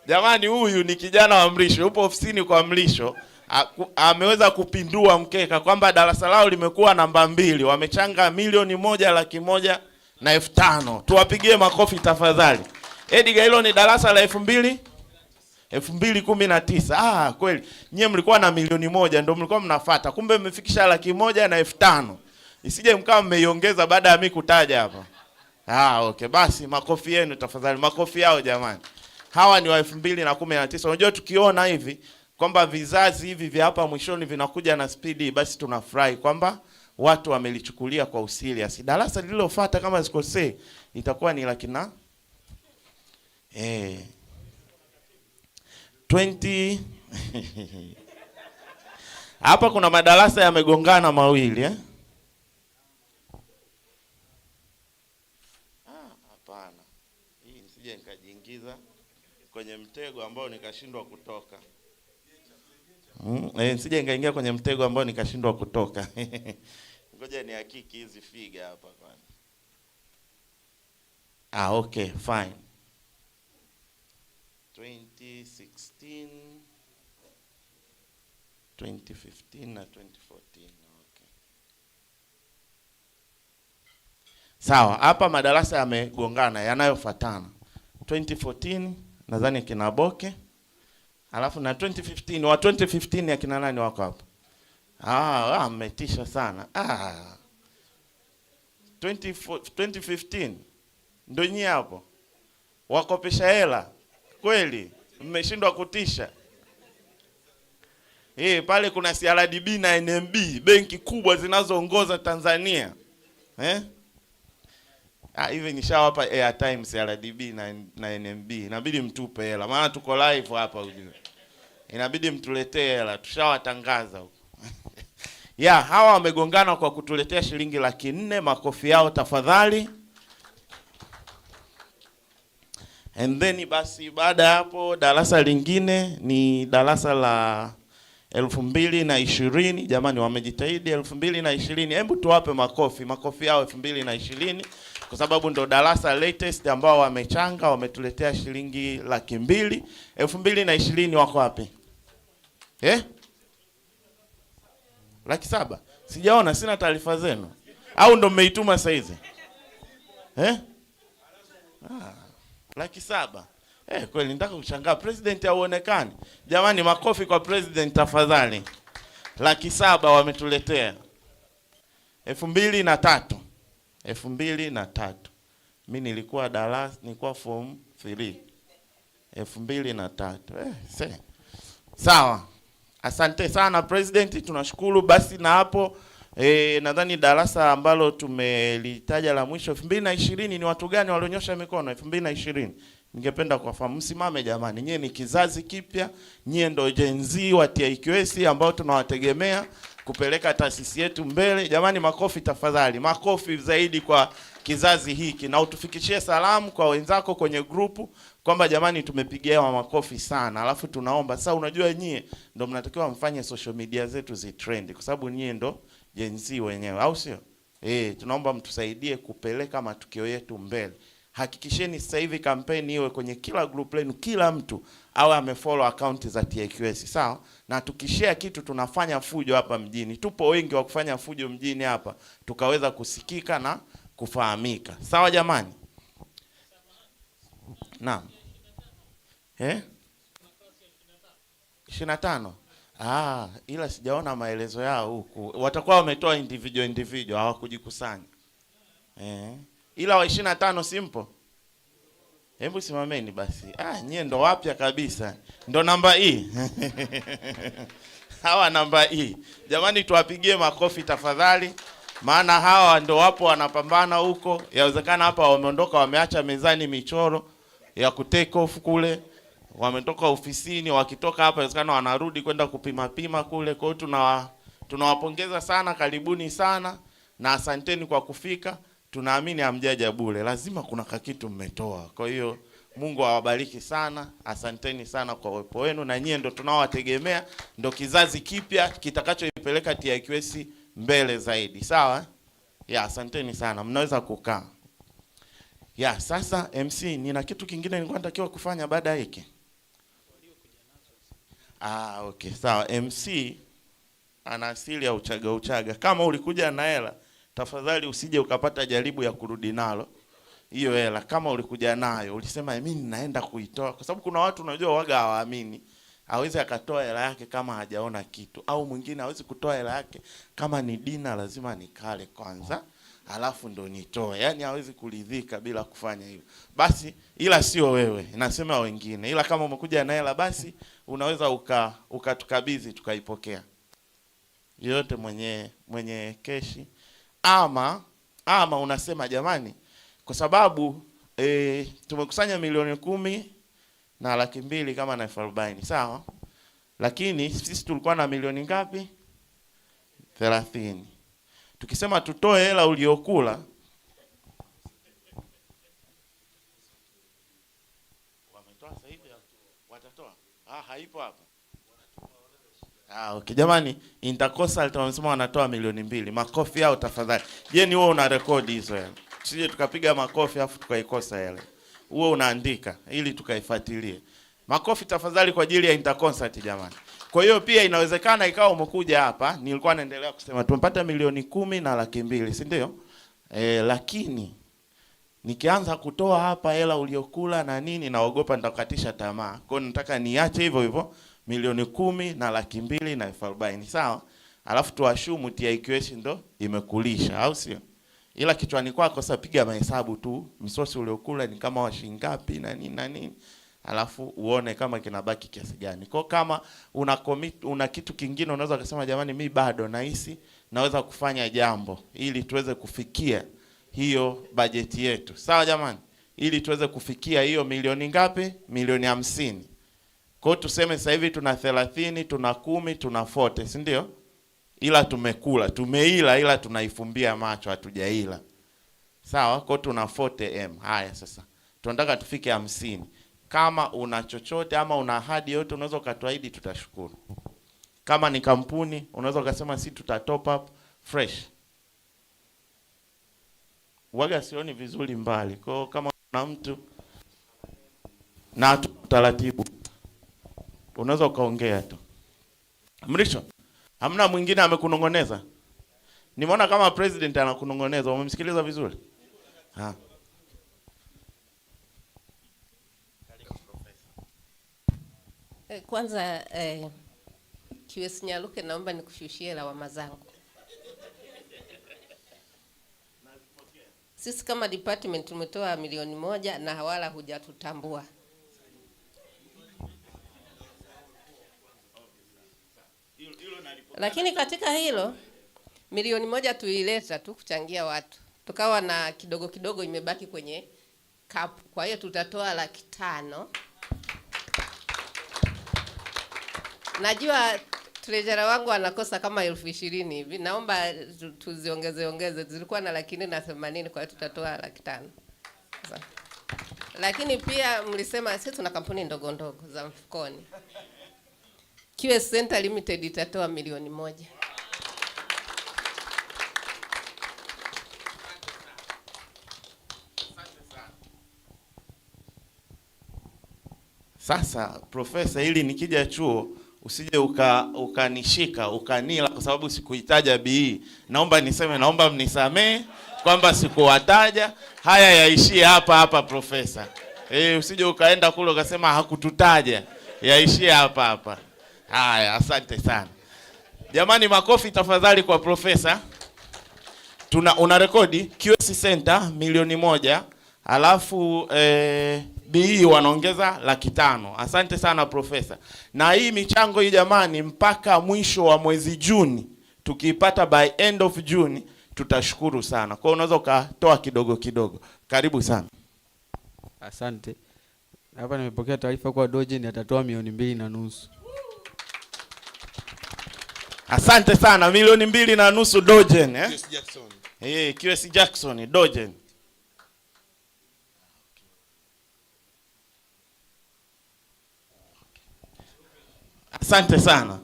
Jamani, huyu ni kijana wa Mlisho, upo ofisini kwa Mlisho, ameweza kupindua mkeka kwamba darasa lao limekuwa namba 2, wamechanga $1,105,000. Tuwapigie makofi tafadhali. Edgar, hilo ni darasa la 2019. Kweli. Nyie mlikuwa na $1,000,000 ndio mlikuwa mnafuata. Kumbe mmefikisha $105,000. Isije mkawa mmeiongeza baada ya mimi kutaja hapa. Okay, basi makofi yenu tafadhali. Makofi yao jamani. Hawa ni wa 2019. Unajua tukiona hivi kwamba vizazi hivi vya hapa mwishoni vinakuja na speed, basi tunafurahi kwamba watu wamelichukulia kwa userious. Darasa lililofuata kama sikosei itakuwa ni lakina 20. Hapa kuna madarasa yamegongana mawili hapana. Hii nisije nikajiingiza kwenye mtego ambao nikashindwa kutoka. Nisije nikaingia kwenye mtego ambao nikashindwa kutoka. Ngoja ni hakiki hizi figa hapa kwanza. Okay, fine. 2016, 2015 na 2014. Okay. Sawa, hapa madarasa yamegongana yanayofuatana. 2014 nadhani kina Boke. Alafu na 2015, wa 2015 ya kina nani wako hapa? Mmetisha sana. 2015 ndio nyie hapo. Wakopesha hela. Kweli, mmeshindwa kutisha. Pale kuna CRDB na NMB, benki kubwa zinazoongoza Tanzania. Hivi nishawapa airtime CRDB na NMB. Inabidi mtupe hela. Maana tuko live hapa ujue. Inabidi mtuletee hela. Tushawatangaza huko. Hawa wamegongana kwa kutuletea shilingi 400,000. Makofi yao tafadhali. And then basi baada hapo darasa lingine ni darasa la 2020. Jamani, wamejitahidi 2020. Hebu tuwape makofi. Makofi yao 2020 kwa sababu ndo darasa latest ambao wamechanga, wametuletea shilingi 200,000. 2020 wako wapi? 700,000. Sijaona, sina taarifa zenu. Au ndo mmeituma saizi? 700,000. Kweli nataka kushangaa president hauonekani. Jamani, makofi kwa president tafadhali. 700,000 wametuletea. 2003. 2003. Mimi nilikuwa darasa, nilikuwa form 3. 2003. Sawa. Asante sana president, tunashukuru. Basi na hapo nadhani darasa ambalo tumelitaja la mwisho 2020, ni watu gani walionyosha mikono 2020? Ningependa kuwafahamu. Msimame jamani, nyie ni kizazi kipya, nyie ndio Gen Z wa TIQS ambao tunawategemea kupeleka taasisi yetu mbele. Jamani, makofi tafadhali, makofi zaidi kwa kizazi hiki, na utufikishie salamu kwa wenzako kwenye grupu kwamba jamani tumepigia makofi sana. Alafu tunaomba sasa, unajua nyie ndio mnatakiwa mfanye social media zetu zitrend kwa sababu nyie ndio Gen Z wenyewe, au sio? Tunaomba mtusaidie kupeleka matukio yetu mbele. Hakikisheni sasa hivi kampeni iwe kwenye kila group lenu, kila mtu awe amefollow account za TIQS, sawa? Na tukishare kitu tunafanya fujo hapa mjini. Tupo wengi wa kufanya fujo mjini hapa, tukaweza kusikika na kufahamika. Sawa jamani? Naam. 25. Ila sijaona maelezo yao huku. Watakuwa wametoa individual, hawakujikusanya. Ila wa 25 simple. Hebu simameni basi. Nyie ndo wapya kabisa. Ndo namba E. Hawa namba E. Jamani, tuwapigie makofi tafadhali. Maana hawa ndo wapo wanapambana huko. Yawezekana hapa wameondoka, wameacha mezani michoro ya kutake off kule. Wametoka ofisini, wakitoka hapa yawezekana wanarudi kwenda kupima kule. Kwa hiyo tunawapongeza sana, karibuni sana na asanteni kwa kufika. Tunaamini hamjaja bure, lazima kuna kitu mmetoa. Kwa hiyo Mungu awabariki sana. Asanteni sana kwa uwepo wenu, na nyie ndo tunaowategemea, ndo kizazi kipya kitakachoipeleka TIQS mbele zaidi. Sawa? Asanteni sana. Mnaweza kukaa. Sasa MC, nina kitu kingine nilikuwa natakiwa kufanya baada ya hiki. Okay, sawa. MC ana asili ya uchaga. Kama ulikuja na hela, tafadhali usije ukapata jaribu ya kurudi nalo hiyo hela. Kama ulikuja nayo, ulisema mimi ninaenda kuitoa, kwa sababu kuna watu unajua waga hawaamini. Hawezi akatoa hela yake kama hajaona kitu, au mwingine hawezi kutoa hela yake kama ni dina lazima nikale kwanza alafu ndo nitoe. Yaani hawezi kuridhika bila kufanya hivyo. Basi ila sio wewe, nasema wengine. Ila kama umekuja na hela basi unaweza ukatukabidhi tukaipokea. Yote mwenye keshi ama unasema jamani, kwa sababu tumekusanya milioni 10 na 200,000 kama na 40,000, sawa? Lakini sisi tulikuwa na milioni ngapi? 30. Tukisema tutoe hela uliokula, wametoa sasa hivi, watatoa. Haipo hapa. Okay jamani, Intercostal wamesema wanatoa milioni 2. Makofi yao tafadhali. Je, ni wewe una rekodi hizo hela? Sije tukapiga makofi afu tukaikosa hela. Wewe unaandika ili tukaifuatilie. Makofi tafadhali kwa ajili ya Interconsult jamani. Kwa hiyo pia inawezekana ikawa umekuja hapa, nilikuwa naendelea kusema tumepata milioni 10 na 200,000, si ndio? Lakini nikianza kutoa hapa hela uliokula na nini, naogopa nitakatisha tamaa. Kwa hiyo nataka niache hivyo hivyo, milioni 10 na 200,000 na 40,000, sawa? Alafu tuashumu TIQS ndo imekulisha, au sio? Ila kichwani kwako sasa piga mahesabu tu, misosi uliokula ni kama wa shilingi ngapi na nini. Alafu uone kama kinabaki kiasi gani. Kwa kama una kitu kingine unaweza kusema jamani, mimi bado nahisi naweza kufanya jambo ili tuweze kufikia hiyo bajeti yetu. Sawa jamani? Ili tuweze kufikia hiyo milioni ngapi? Milioni 50. Kwa tuseme sasa hivi tuna 30, tuna 10, tuna 40, si ndio? Ila tumeila ila tunaifumbia macho, hatujaila. Sawa? Kwa tuna 40M. Haya sasa. Tunataka tufike 50. Kama una chochote ama una ahadi yote unaweza ukatuahidi, tutashukuru. Kama ni kampuni unaweza ukasema si tuta top up fresh. Waga sioni vizuri mbali. Kwa kama una mtu na taratibu unaweza ukaongea tu. Mrisho, hamna mwingine amekunongoneza? Nimeona kama president anakunongoneza, umemsikiliza vizuri? Kwanza QS Nyaluke, naomba nikushushie lawama zangu. Sisi kama department tumetoa milioni 1 na wala hujatutambua. Lakini katika hilo milioni 1 tuileta tu kuchangia watu. Tukawa na kidogo kidogo imebaki kwenye cup. Kwa hiyo tutatoa 500,000. Najua treasurer wangu anakosa kama 20,000 hivi. Naomba tuziongeze. Zilikuwa na 480, kwa hiyo tutatoa 500,000. Lakini pia mlisema sisi tuna kampuni ndogo ndogo za mfukoni. QS Center Limited itatoa milioni 1. Sasa profesa, ili nikija chuo usije ukanishika ukanila kwa sababu sikuitaja BE. Naomba mnisamee kwamba sikuwataja. Haya yaishie hapa profesa. Usije ukaenda kule ukasema hakututaja. Yaishie hapa. Haya, asante sana. Jamani, makofi tafadhali kwa profesa. Una rekodi QS Center milioni 1, alafu BE wanaongeza 500,000. Asante sana profesa. Na hii michango hii jamani, mpaka mwisho wa mwezi Juni, tukiipata by end of June, tutashukuru sana. Kwa hiyo unaweza ukatoa kidogo kidogo. Karibu sana. Asante. Hapa nimepokea taarifa kwa Dogen atatoa milioni 2.5. Asante sana, milioni 2.5 Dogen, QS Jackson. QS Jackson, Dogen. Asante sana.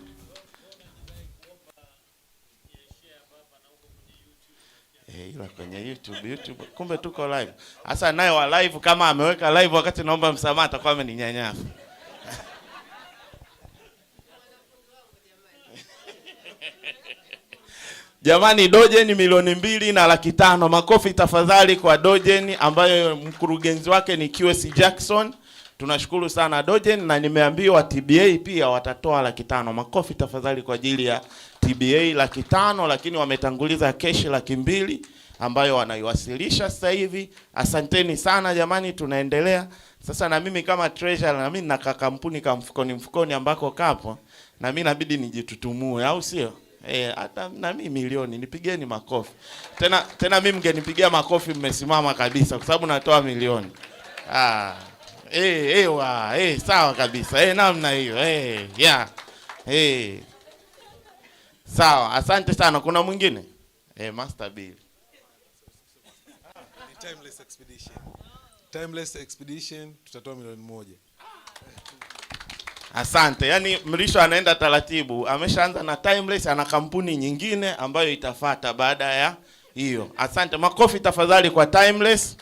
Ila kwenye YouTube. Kumbe tuko live. Sasa naye wa live kama ameweka live wakati naomba msamaha atakuwa ameninyanyasa. Jamani, Dogen milioni 2.5. Makofi tafadhali kwa Dogen ambayo mkurugenzi wake ni QS Jackson. Tunashukuru sana Dogen, na nimeambiwa TBA pia watatoa 500,000. Makofi tafadhali kwa ajili ya TBA 500,000, lakini wametanguliza keshi 200,000 ambayo wanaiwasilisha sasa hivi. Asanteni sana jamani, tunaendelea. Sasa na mimi kama treasurer, na mimi nina kampuni kama mfukoni ambako kapo, na mimi inabidi nijitutumue, au sio? Hata na mimi milioni, nipigeni makofi. Tena mimi mngenipigia makofi mmesimama kabisa kwa sababu natoa milioni. Sawa kabisa. Namna hiyo. Sawa, asante sana. Kuna mwingine? Master Bill. Timeless Expedition tutatoa milioni 1. Asante. Yaani Mrisho anaenda taratibu. Ameshaanza na Timeless, ana kampuni nyingine ambayo itafuata baada ya hiyo. Asante. Makofi tafadhali kwa Timeless.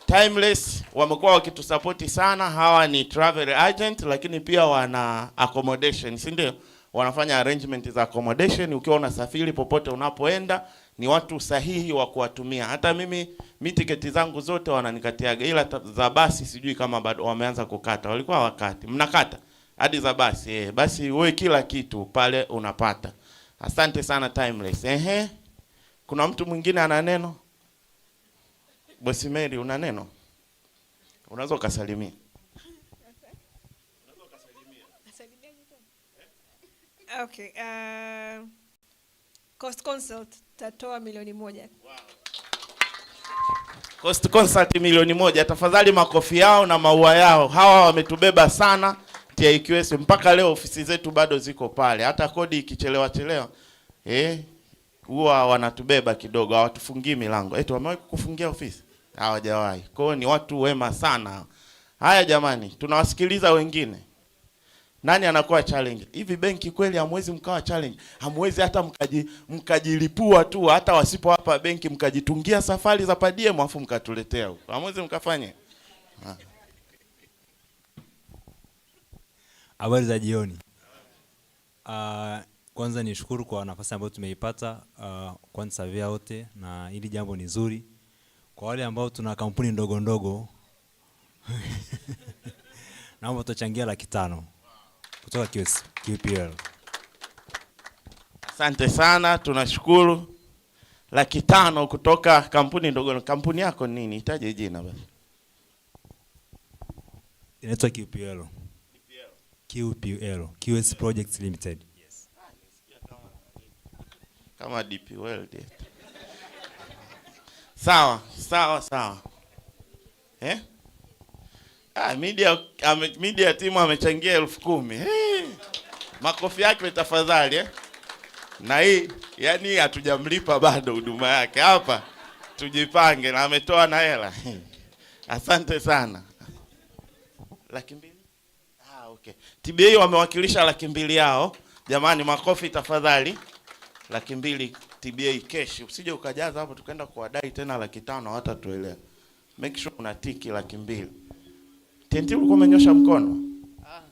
Timeless wamekuwa wakitusapoti sana. Hawa ni travel agent, lakini pia wana accommodation, si ndio? Wanafanya arrangement za accommodation. Ukiwa unasafiri popote unapoenda, ni watu sahihi wa kuwatumia. Hata mimi tiketi zangu zote wananikatiaga, ila za basi sijui kama bado wameanza kukata. Walikuwa wakati mnakata hadi za basi. Basi wewe kila kitu pale unapata. Asante sana Timeless. Kuna mtu mwingine ana neno? Bosi Mary, una neno? Unaweza ukasalimia. Okay, Coast Consult tatoa milioni 1. Wow. Coast Consult milioni 1. Tafadhali makofi yao na maua yao. Hawa wametubeba sana TIQS, mpaka leo ofisi zetu bado ziko pale. Hata kodi ikichelewa huwa wanatubeba kidogo, hawatufungii milango. Wamewahi kukufungia ofisi? Hawajawahi. Kwa hiyo ni watu wema sana. Haya jamani, tunawasikiliza wengine. Nani anakuwa challenge? Hivi benki kweli hamwezi mkawa challenge? Hamwezi hata mkajilipua tu, hata wasipo hapa benki mkajitungia safari za padiem afu mkatuletea huko? Hamwezi mkafanye? Habari za jioni. Kwanza nishukuru kwa nafasi ambayo tumeipata kwa Savia wote, na hili jambo ni zuri kwa wale ambao tuna kampuni ndogo ndogo. Naomba tutachangia 500,000. kutoka QPL. Asante sana, tunashukuru. 500,000 kutoka kampuni ndogo. Kampuni yako nini? Itaje jina basi. Inaitwa QPL. QPL, QS Projects Limited. Yes. Kama DP World. Sawa. Media team amechangia 10,000. Makofi yake tafadhali. Na hii yani hatujamlipa bado huduma yake. Hapa tujipange, na ametoa na hela. Asante sana. 200,000? Okay. TBA wamewakilisha 200,000 yao. Jamani, makofi tafadhali. 200,000 TBA cash. Usije ukajaza hapo tukaenda kuwadai tena 500,000 hata tuelewe. Make sure unatiki 200,000. TNT ulikuwa umenyosha mkono?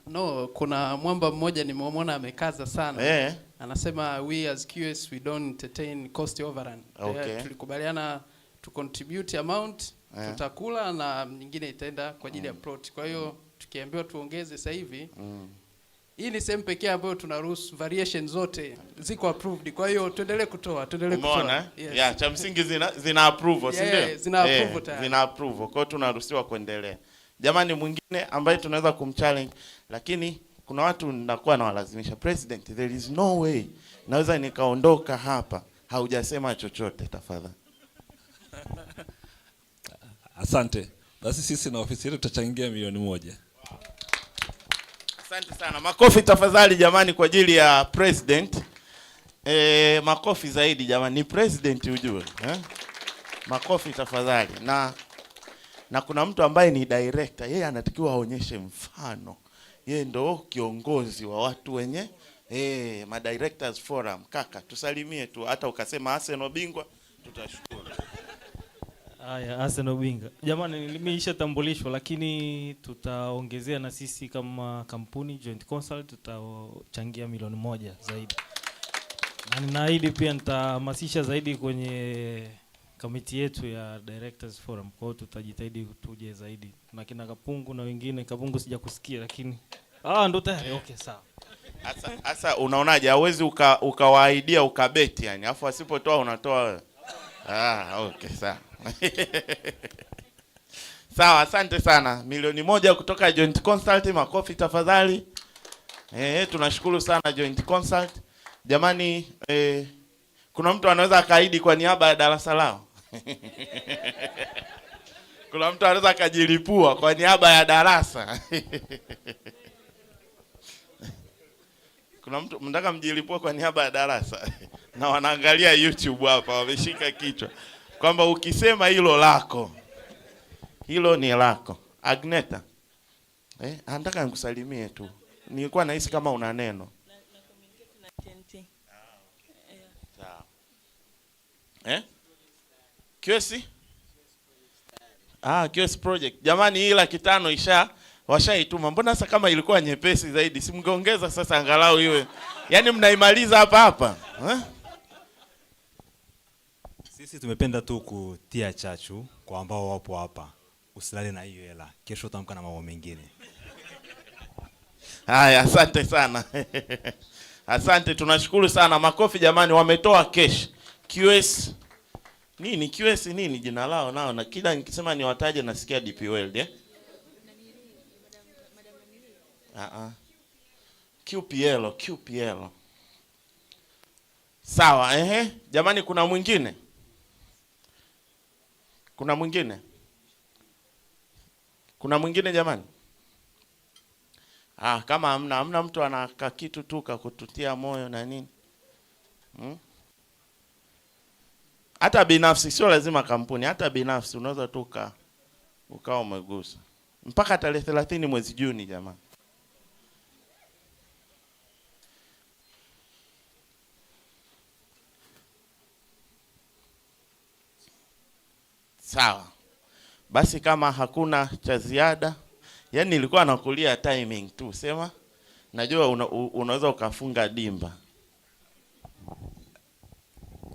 No, kuna mwamba mmoja nimemwona amekaza sana. Anasema we as QS we don't entertain cost overrun. Okay. Tulikubaliana to contribute amount, tutakula na nyingine itaenda kwa ajili ya plot. Kwa hiyo tukiambiwa tuongeze sasa hivi, hii ni sehemu pekee ambayo tunaruhusu variation zote ziko approved. Kwa hiyo tuendelee kutoa. Umeona? Yes. Cha msingi zina approval, si ndio? Zina approval tayari. Zina approval. Kwa hiyo tunaruhusiwa kuendelea. Jamani, mwingine ambaye tunaweza kumchallenge, lakini kuna watu nakuwa na walazimisha, President, there is no way naweza nikaondoka hapa haujasema chochote, tafadhali. Asante. Basi sisi na ofisi yetu tutachangia 1,000,000. Asante sana. Makofi tafadhali jamani kwa ajili ya President. Makofi zaidi jamani, ni President ujue. Makofi tafadhali. Na kuna mtu ambaye ni director, yeye anatakiwa aonyeshe mfano. Yeye ndo kiongozi wa watu wenye ma directors forum. Kaka, tusalimie tu, hata ukasema Arsenal bingwa tutashukuru. Haya, Arsenal bingwa. Jamani, nimeishatambulishwa lakini tutaongezea na sisi kama kampuni Joint Consult tutachangia 1,000,000 zaidi. Na ninaahidi pia nitahamasisha zaidi kwenye kamiti yetu ya Directors Forum. Kwa hiyo tutajitahidi tuje zaidi. Na kina Kapungu na wengine, Kapungu sijakusikia lakini ndo tayari. Okay, sawa. Sasa unaonaje, hauwezi ukawaidia ukabeti yani, afu asipotoa unatoa wewe. Okay, sawa. Sawa, asante sana. 1,000,000 kutoka Joint Consult, makofi tafadhali. Tunashukuru sana Joint Consult. Jamani, kuna mtu anaweza akaahidi kwa niaba ya darasa lao? Kuna mtu anaweza akajilipua kwa niaba ya darasa? Kuna mtu mnataka mjilipua kwa niaba ya darasa? Na wanaangalia YouTube hapa wameshika kichwa kwamba ukisema hilo lako, hilo ni lako. Agneta, anataka nikusalimie tu. Nilikuwa nahisi kama una neno. QS? QS project. Jamani, hii 500,000 washaituma. Mbona sasa kama ilikuwa nyepesi zaidi? Si mngeongeza sasa angalau iwe. Yaani mnaimaliza hapa. Sisi tumependa tu kutia chachu kwa ambao wapo hapa. Usilale na hiyo hela. Kesho utamka na mambo mengine. Haya, asante sana. Asante, tunashukuru sana. Makofi jamani, wametoa cash. QS nini? QS nini jina lao nao? Na kila nikisema niwataje nasikia DP World, QPL. Sawa, jamani, kuna mwingine? Kuna mwingine jamani? Kama hamna mtu anaka kitu tu kututia moyo na nini? Hata binafsi, sio lazima kampuni, hata binafsi unaweza tu ukawa umegusa. Mpaka tarehe 30 mwezi Juni jamani. Sawa. Basi kama hakuna cha ziada, yani nilikuwa nakulia timing tu. Sema, najua unaweza ukafunga dimba.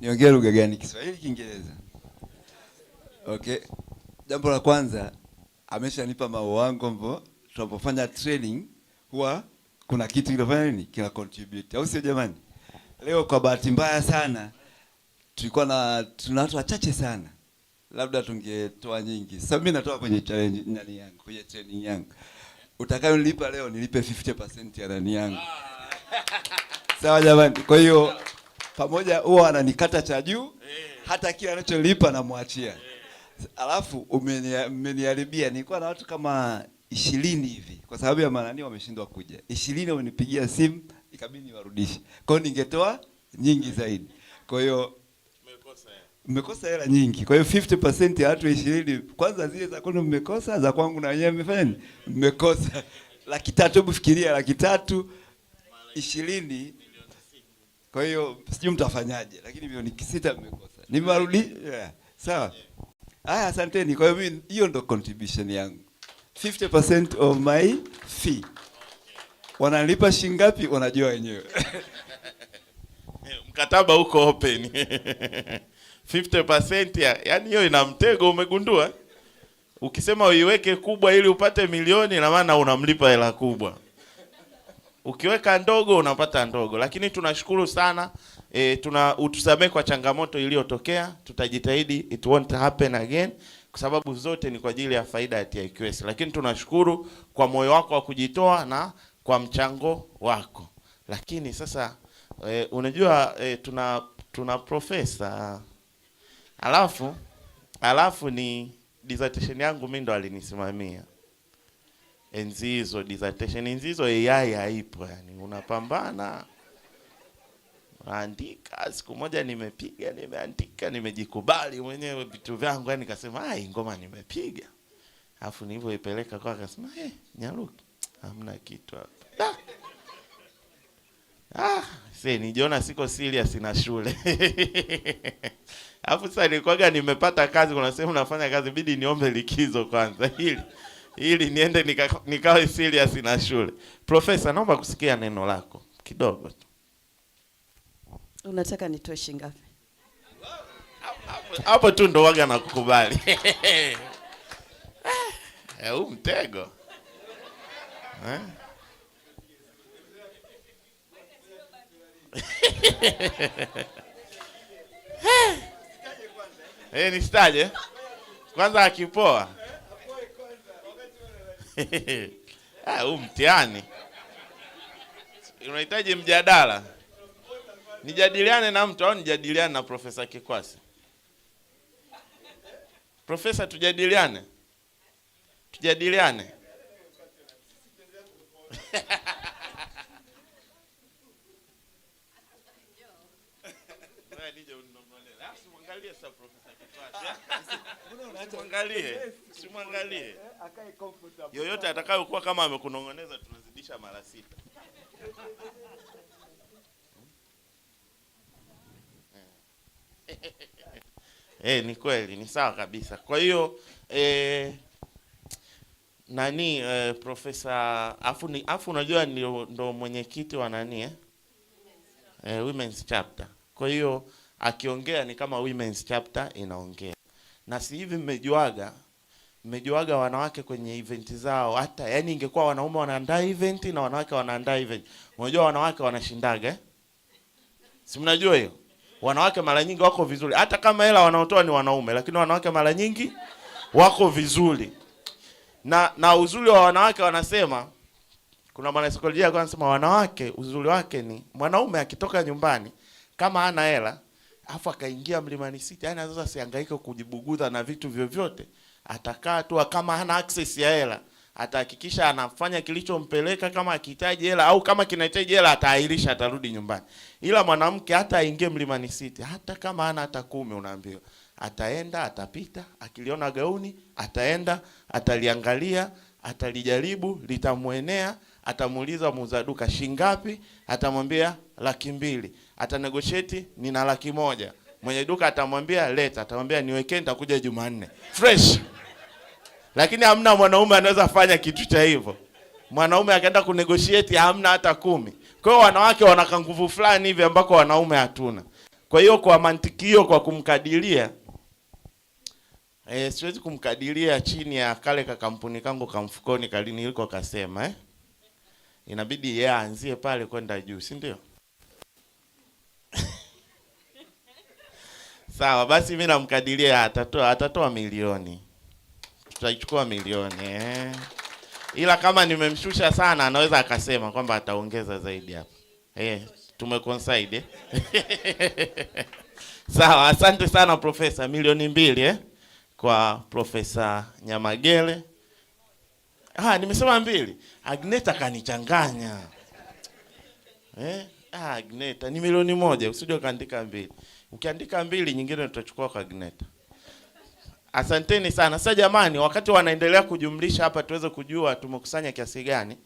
Niongee lugha gani? Kiswahili, Kiingereza? Okay. Jambo la kwanza, ameshanipa maono wangu ambao tunapofanya training huwa kuna kitu kinafanya nini, kina contribute, au sio jamani? Leo kwa bahati mbaya sana tulikuwa tuna watu wachache sana, labda tungetoa nyingi. Sasa mimi natoa kwenye challenge nani yangu, kwenye training yangu, utakayonilipa leo nilipe 50% ya nani yangu. Sawa jamani? Kwa hiyo pamoja huwa ananikata cha juu, hata kile anacholipa namwachia. Alafu umeniharibia, nilikuwa na watu kama 20 hivi, kwa sababu ya manani wameshindwa kuja. 20 wamenipigia simu, ikabidi niwarudishe. Kwa hiyo ningetoa nyingi zaidi. Kwa hiyo mmekosa hela nyingi. Kwa hiyo 50% ya watu 20, kwanza zile za kwenu mmekosa, za kwangu na wenyewe mmefanya nini? Mmekosa 300. Hebu fikiria 300 20. Kwa hiyo sijui mtafanyaje, lakini milioni 6 mmekosa. Nimewarudi, sawa. Haya, asanteni. Kwa hiyo mimi hiyo ndo contribution yangu. 50% of my fee. Wanalipa shilingi ngapi wanajua wenyewe. Mkataba uko open. 50% yani hiyo ina mtego, umegundua? Ukisema uiweke kubwa ili upate milioni, na maana unamlipa hela kubwa. Ukiweka ndogo unapata ndogo. Lakini tunashukuru sana, utusamee kwa changamoto iliyotokea. Tutajitahidi it won't happen again, kwa sababu zote ni kwa ajili ya faida ya TIQS. Lakini tunashukuru kwa moyo wako wa kujitoa na kwa mchango wako. Lakini sasa unajua tuna profesa, alafu ni dissertation yangu mimi ndo alinisimamia. Enzi hizo dissertation, enzi hizo AI haipo, yani unapambana, unaandika. Siku moja nimeandika, nimejikubali mwenyewe vitu vyangu, yani nikasema ngoma nimepiga. Alafu nilivyoipeleka kwa akasema Nyaruki, hamna kitu hapa. Sasa nijiona siko serious na shule. Alafu sasa nilikuwa nimepata kazi, kuna sehemu nafanya kazi, bidi niombe likizo kwanza ili niende nikawe serious na shule. Profesa, naomba kusikia neno lako kidogo tu. Unataka nitoe shilingi ngapi? Hapo tu ndo waga na kukubali. Mtego. Nistaje? Kwanza akipoa. Mtihani. Unahitaji mjadala. Nijadiliane na mtu au nijadiliane na Profesa Kikwasi? Profesa, tujadiliane. Tujadiliane. Simwangalie. Yoyote atakayokuwa kama amekunongoneza tunazidisha mara 6. Ni kweli, ni sawa kabisa. Kwa hiyo Profesa afu unajua ndo mwenyekiti wa women's chapter. Kwa hiyo akiongea ni kama women's chapter inaongea. Na si hivi mmejuaga wanawake kwenye event zao, hata yani ingekuwa wanaume wanaandaa event na wanawake wanaandaa event. Unajua wanawake wanashindaga Si mnajua hiyo? Wanawake mara nyingi wako vizuri. Hata kama hela wanaotoa ni wanaume, lakini wanawake mara nyingi wako vizuri. Na uzuri wa wanawake wanasema, kuna mwanasaikolojia anasema wanawake uzuri wake ni mwanaume akitoka nyumbani kama hana hela afu akaingia Mlimani City, yani sasa sihangaika kujibuguza na vitu vyovyote, atakaa tu. Kama hana access ya hela atahakikisha anafanya kilichompeleka. Kama akihitaji hela au kama kinahitaji hela ataahirisha, atarudi nyumbani. Ila mwanamke hata aingie Mlimani City, hata kama hana hata 10, unaambiwa ataenda, atapita, akiliona gauni ataenda, ataliangalia, atalijaribu, litamuenea, atamuuliza muuza duka shingapi, atamwambia 200,000, atanegotiate nina 100,000. Mwenye duka atamwambia leta, atamwambia niwekee nitakuja Jumanne. Fresh. Lakini hamna mwanaume anaweza fanya kitu cha hivyo. Mwanaume akaenda kunegotiate hamna hata 10. Kwa hiyo wanawake wana nguvu fulani hivi ambako wanaume hatuna. Kwa hiyo kwa mantiki hiyo, kwa kumkadiria siwezi kumkadiria chini ya kale ka kampuni kangu kamfukoni kalini iliko kasema inabidi yeye aanzie pale kwenda juu, si ndio? Sawa, basi mimi namkadiria atatoa milioni. Tutachukua milioni ila kama nimemshusha sana anaweza akasema kwamba ataongeza zaidi hapa. Tumeconcide. Sawa, asante sana Profesa. Milioni 2 kwa Profesa Nyamagele. Nimesema 2. Agneta kanichanganya. Agneta ni milioni 1, usije ukaandika 2. Ukiandika 2 nyingine tutachukua kwa Agneta. Asanteni sana. Sasa jamani, wakati wanaendelea kujumlisha hapa tuweze kujua tumekusanya kiasi gani,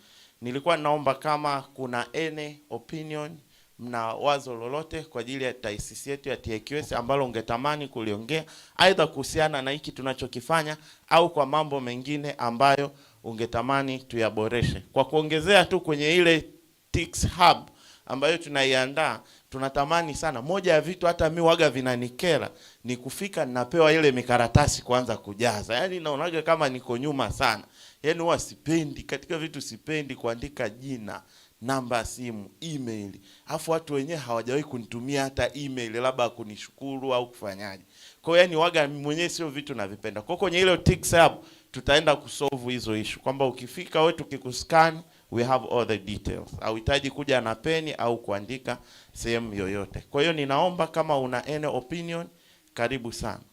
nilikuwa naomba kama kuna any opinion, mna wazo lolote kwa ajili ya taasisi yetu ya TIQS ambalo ungetamani kuliongea, aidha kuhusiana na hiki tunachokifanya au kwa mambo mengine ambayo ungetamani tuyaboreshe. Kwa kuongezea tu kwenye ile TICS Hub ambayo tunaiandaa, tunatamani sana, moja ya vitu hata mimi waga vinanikera ni kufika ninapewa ile mikaratasi kuanza kujaza. Yaani naonaga kama niko nyuma sana. Yaani huwa sipendi, katika vitu sipendi kuandika jina, namba ya simu, email. Alafu watu wenyewe hawajawahi kunitumia hata email labda kunishukuru au kufanyaje. Kwa hiyo yani waga mwenyewe sio vitu navipenda. Kwa kwenye ile TICS Hub tutaenda kusolve hizo issue kwamba ukifika wewe tukikuscan we have all the details. Hauhitaji kuja na peni au kuandika sehemu yoyote. Kwa hiyo ninaomba kama una any opinion, karibu sana.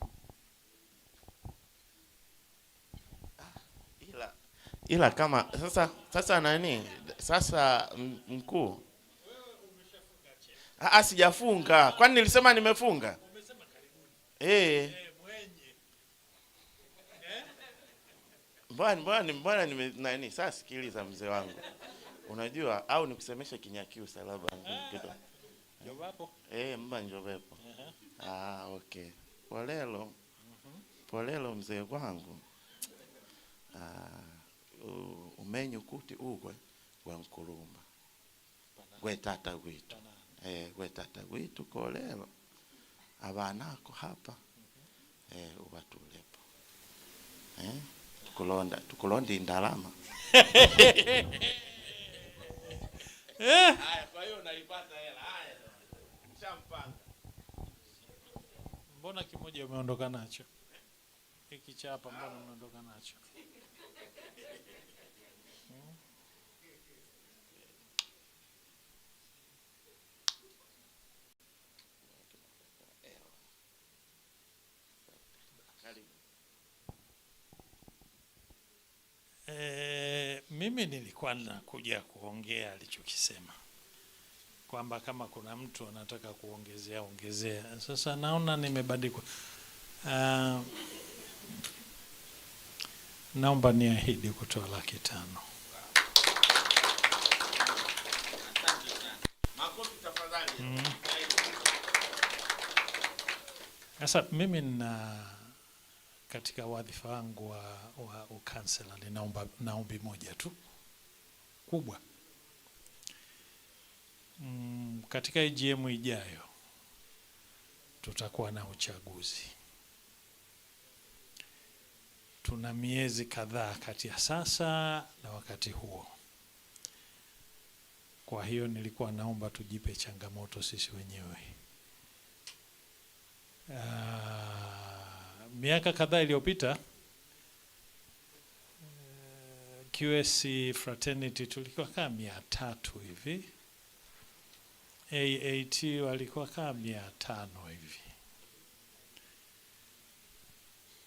Ila kama sasa nani? Sasa mkuu. Sijafunga. Kwani nilisema nimefunga? Umesema karibuni. Bwana nani? Sasa sikiliza mzee wangu. Unajua au nikusemesha Kinyakyusa labda kidogo. Njovepo? Mba njovepo. Okay. Polelo mzee wangu. Umenyu kuti ugwe gwa Nkulumba. Gwe tata gwitu. Gwe tata gwitu kolelo. Abanako hapa. Ubatulepo. Tukulonda indalama. Haya, kwa hiyo unaipata hela. Haya. Shampanga. Mbona kimoja umeondoka nacho? Hiki cha hapa mbona umeondoka nacho? Mimi nilikuwa nakuja kuongea alichokisema kwamba kama kuna mtu anataka ongezea. Sasa naona nimebadilika. Naomba niahidi kutoa 500,000. Makofi tafadhali. Sasa mimi katika wadhifa wangu wa ukansela naombi moja tu kubwa. Katika AGM ijayo tutakuwa na uchaguzi. Tuna miezi kadhaa kati ya sasa na wakati huo. Kwa hiyo nilikuwa naomba tujipe changamoto sisi wenyewe. Miaka kadhaa iliyopita QS fraternity tulikuwa kama 300 hivi. AAT walikuwa kama 500 hivi.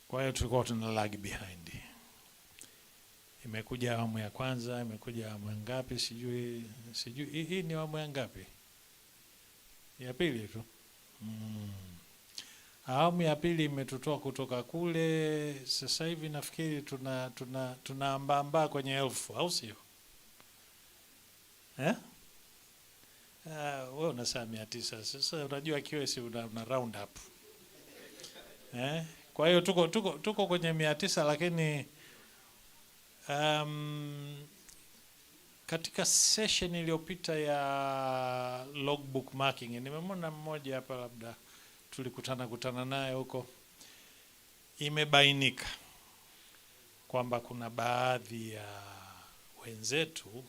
Kwa hiyo tulikuwa tuna lag behind. Imekuja awamu ya kwanza, imekuja awamu ngapi sijui hii ni awamu ya ngapi? Ya pili tu. Awamu ya pili imetutoa kutoka kule, sasa hivi nafikiri tunaambaa kwenye 1000 au sio? Wewe unasema 900. Sasa unajua QS una round up. Kwa hiyo tuko kwenye 900 lakini katika session iliyopita ya logbook marking nimemwona mmoja hapa labda tulikutana naye huko, imebainika kwamba kuna baadhi ya wenzetu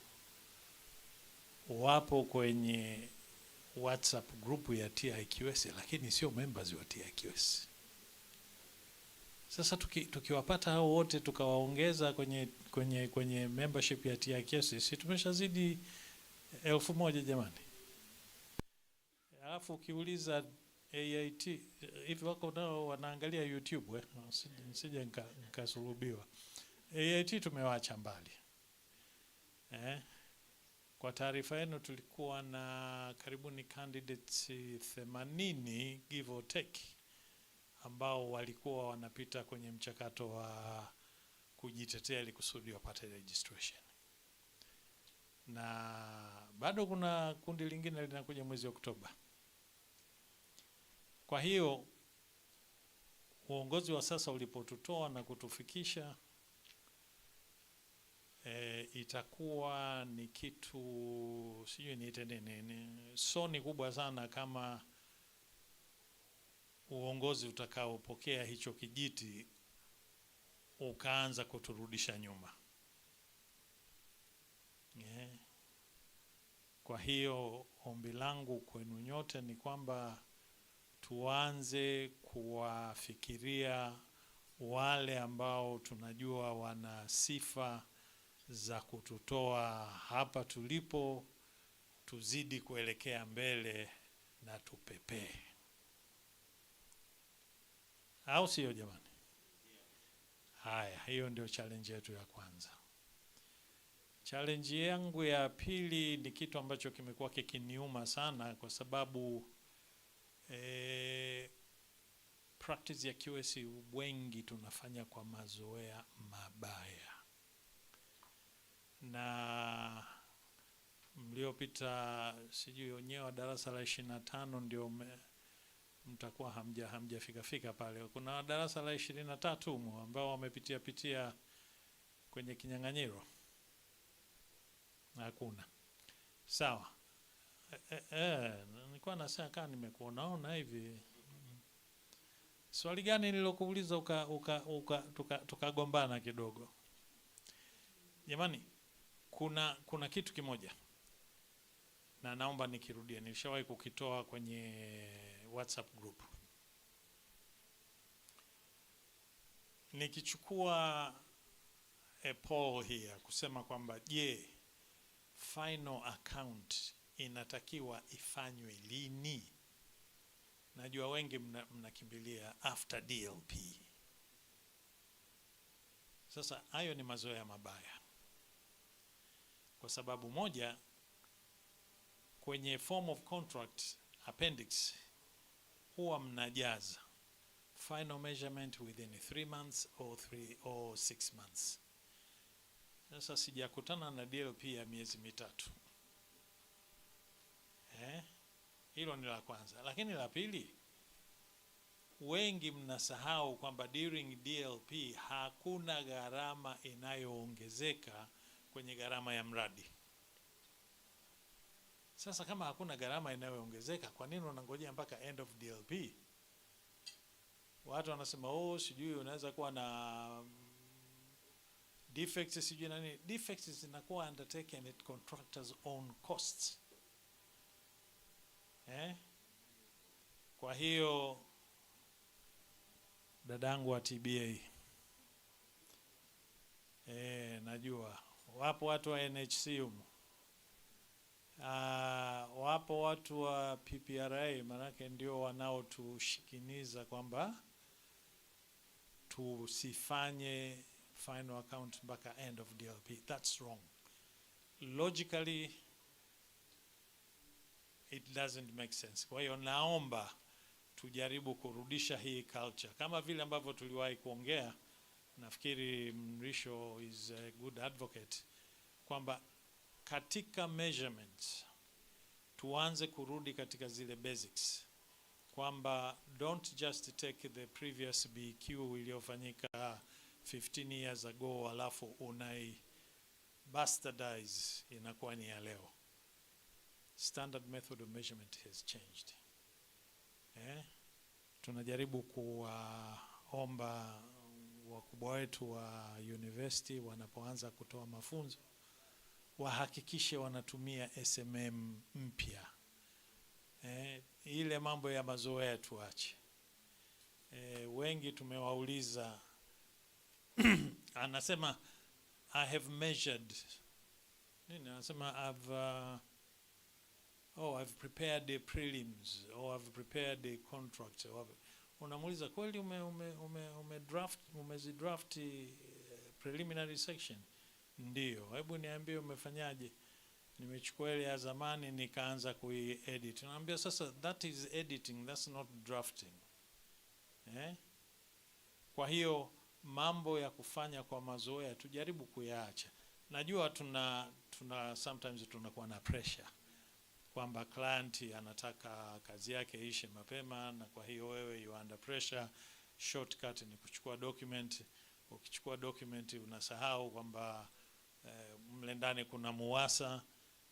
wapo kwenye WhatsApp group ya TIQS lakini sio members wa TIQS. Sasa tukiwapata hao wote tukawaongeza kwenye membership ya TIQS, si tumeshazidi 1000 jamani? Alafu ukiuliza AIT hivi wako nao wanaangalia YouTube nisije nikasulubiwa. AIT tumewacha mbali. Kwa taarifa yenu tulikuwa na karibuni candidates 80 give or take ambao walikuwa wanapita kwenye mchakato wa kujitetea ili kusudi wapate registration. Na bado kuna kundi lingine linakuja mwezi Oktoba. Kwa hiyo uongozi wa sasa ulipotutoa na kutufikisha itakuwa ni kitu sijui niite nini, soni kubwa sana kama uongozi utakaopokea hicho kijiti ukaanza kuturudisha nyuma. Kwa hiyo ombi langu kwenu nyote ni kwamba tuanze kuwafikiria wale ambao tunajua wana sifa za kututoa hapa tulipo, tuzidi kuelekea mbele na tupepee. Au sio jamani? Haya, hiyo ndio challenge yetu ya kwanza. Challenge yangu ya pili ni kitu ambacho kimekuwa kikiniuma sana kwa sababu practice ya QS wengi tunafanya kwa mazoea mabaya. Na mliopita sijui wenyewe wa darasa la 25 ndio mtakuwa hamjafika pale. Kuna darasa la 23 ambao wamepitia kwenye kinyang'anyiro. Hakuna. Sawa. Nilikuwa nasema kama nimekuonaona hivi. Swali gani nilokuuliza tukagombana kidogo? Jamani, kuna kitu kimoja. Na naomba nikirudie, nilishawahi kukitoa kwenye WhatsApp group. Nikichukua a poll here kusema kwamba je, final account inatakiwa ifanywe lini? Najua wengi mnakimbilia after DLP. Sasa hayo ni mazoea mabaya. Kwa sababu moja, kwenye form of contract appendix huwa mnajaza final measurement within 3 months or 6 months. Sasa sijakutana na DLP ya miezi 3. Hilo ni la kwanza. Lakini la pili, wengi mnasahau kwamba during DLP hakuna gharama inayoongezeka kwenye gharama ya mradi. Sasa kama hakuna gharama inayoongezeka, kwa nini unangojea mpaka end of DLP? Watu wanasema sijui unaweza kuwa na defects sijui nani. Defects zinakuwa undertaken at contractors own costs. Kwa hiyo dadangu wa TBA, najua wapo watu wa NHC humu, wapo watu wa PPRA, manake ndio wanaotushikiniza kwamba tusifanye final account mpaka end of DLP. That's wrong. Logically it doesn't make sense. Kwa hiyo naomba tujaribu kurudisha hii culture kama vile ambavyo tuliwahi kuongea. Nafikiri Mrisho is a good advocate kwamba katika measurements tuanze kurudi katika zile basics, kwamba don't just take the previous BQ iliyofanyika 15 years ago alafu unai bastardize inakuwa ni ya leo. Standard method of measurement has changed. Tunajaribu kuwaomba wakubwa wetu wa university wanapoanza kutoa mafunzo wahakikishe wanatumia SMM mpya. Ile mambo ya mazoea tuache. Wengi tumewauliza anasema I have measured nini, anasema I've prepared the prelims or I've prepared the contracts. Unamuuliza kweli umezidraft preliminary section? Ndio. Hebu niambie umefanyaje? Nimechukua ile ya zamani nikaanza kuiedit. Naambia sasa that is editing, that's not drafting. Kwa hiyo mambo ya kufanya kwa mazoea tujaribu kuyaacha. Najua tuna sometimes tunakuwa na pressure kwamba client anataka kazi yake ishe mapema, na kwa hiyo wewe you under pressure. Shortcut ni kuchukua document. Ukichukua document unasahau kwamba mle ndani kuna MUWASA,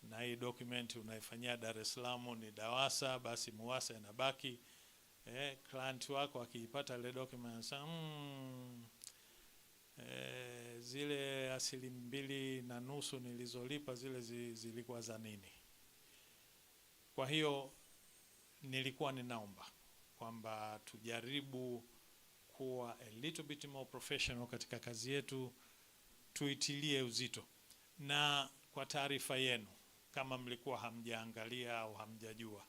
na hii document unaifanyia Dar es Salaam ni DAWASA, basi MUWASA inabaki. Client wako akiipata ile document sasa zile 2.5 nilizolipa zile zilikuwa za nini? Kwa hiyo nilikuwa ninaomba kwamba tujaribu kuwa a little bit more professional katika kazi yetu, tuitilie uzito. Na kwa taarifa yenu, kama mlikuwa hamjaangalia au hamjajua,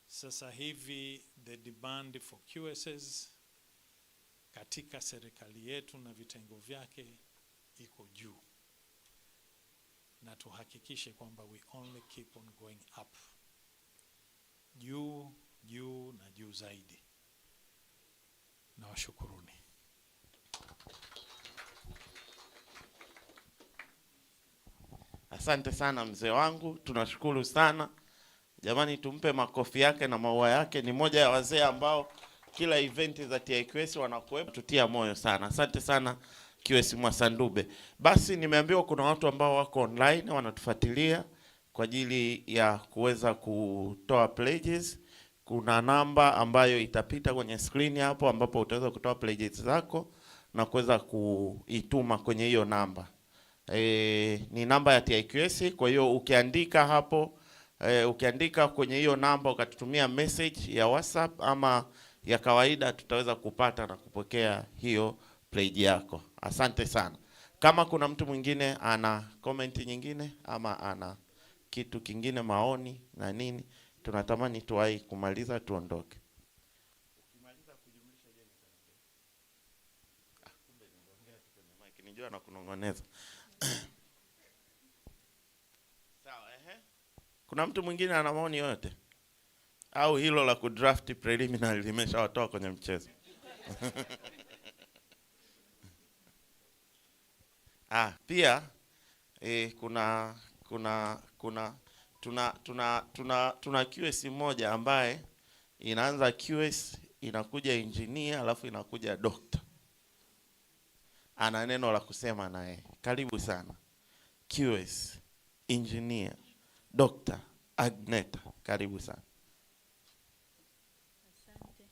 sasa hivi the demand for QSs katika serikali yetu na vitengo vyake iko juu, na tuhakikishe kwamba we only keep on going up, juu na juu zaidi. Na washukuruni. Asante sana mzee wangu, tunashukuru sana. Jamani, tumpe makofi yake na maua yake. Ni moja ya wazee ambao kila event za TIQS wanakuwepo, tutia moyo sana. Asante sana QS Mwasandube. Basi nimeambiwa kuna watu ambao wako online wanatufuatilia kwa ajili ya kuweza kutoa pledges. Kuna namba ambayo itapita kwenye screen hapo ambapo utaweza kutoa pledges zako na kuweza kuituma kwenye hiyo namba. Ni namba ya TIQS, kwa hiyo ukiandika hapo ukiandika kwenye hiyo namba ukatutumia message ya WhatsApp ama ya kawaida, tutaweza kupata na kupokea hiyo pledge yako. Asante sana. Kama kuna mtu mwingine ana comment nyingine ama ana kitu kingine, maoni na nini, tunatamani tuwahi kumaliza tuondoke. Ukimaliza kujumlisha je nitaongea. Kumbe niongea tu kwenye mic, nijua na kunongoneza. Sawa, Kuna mtu mwingine ana maoni yote? Au hilo la kudraft preliminary limeshawatoa kwenye mchezo? Pia tuna QS moja ambaye inaanza QS, inakuja engineer, alafu inakuja doctor. Ana neno la kusema naye. Karibu sana. QS, engineer, doctor, Agneta. Karibu sana. Asante.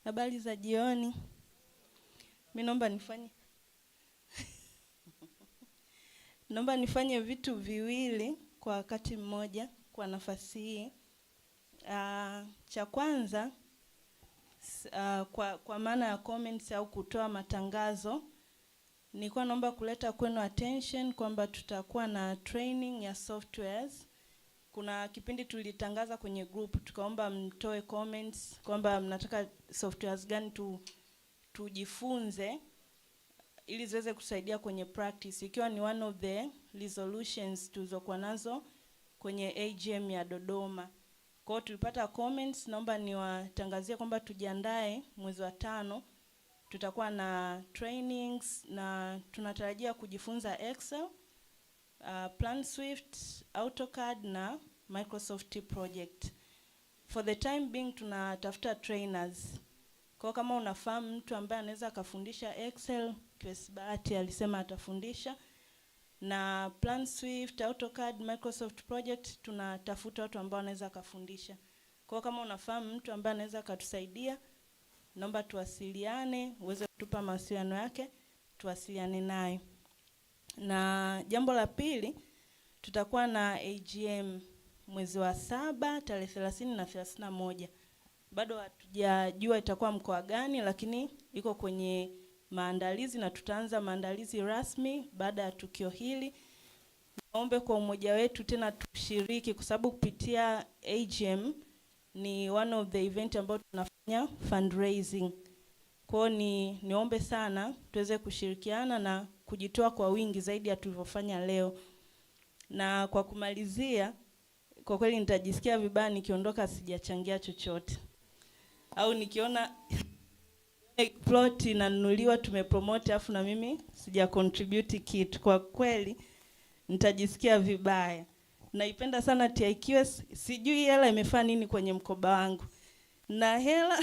Habari za jioni. Mimi naomba nifanye vitu viwili kwa wakati mmoja kwa nafasi hii. Cha kwanza kwa maana ya comments au kutoa matangazo, nilikuwa naomba kuleta kwenu attention kwamba tutakuwa na training ya softwares. Kuna kipindi tulitangaza kwenye group, tukaomba mtoe comments kwamba mnataka softwares gani tujifunze ili ziweze kusaidia kwenye practice, ikiwa ni one of the resolutions tulizokuwa nazo kwenye AGM ya Dodoma. Kwa hiyo tulipata comments, naomba niwatangazie kwamba tujiandae mwezi wa 5 tutakuwa na trainings, na tunatarajia kujifunza Excel, PlanSwift, AutoCAD na Microsoft Project. For the time being tunatafuta trainers. Kwa kama unafahamu mtu ambaye anaweza akafundisha Excel, QS Bahati alisema atafundisha. Na PlanSwift, AutoCAD, Microsoft Project tunatafuta watu ambao wanaweza kufundisha. Kwa kama unafahamu mtu ambaye anaweza akatusaidia, naomba tuwasiliane, uweze kutupa mawasiliano yake, tuwasiliane naye. Na jambo la pili, tutakuwa na AGM mwezi wa 7 tarehe 30 na 31. Bado hatujajua itakuwa mkoa gani, lakini iko kwenye maandalizi na tutaanza maandalizi rasmi baada ya tukio hili. Naombe kwa umoja wetu tena tushiriki, kwa sababu kupitia AGM ni one of the event ambao tunafanya fundraising. Kwa niombe sana tuweze kushirikiana na kujitoa kwa wingi zaidi ya tulivyofanya leo. Na kwa kumalizia, kwa kweli nitajisikia vibaya nikiondoka sijachangia chochote. Au nikiona plot inanunuliwa tumepromote afu na mimi sija contribute kitu. Kwa kweli nitajisikia vibaya. Naipenda sana TIQS, sijui hela imefanya nini kwenye mkoba wangu. Na hela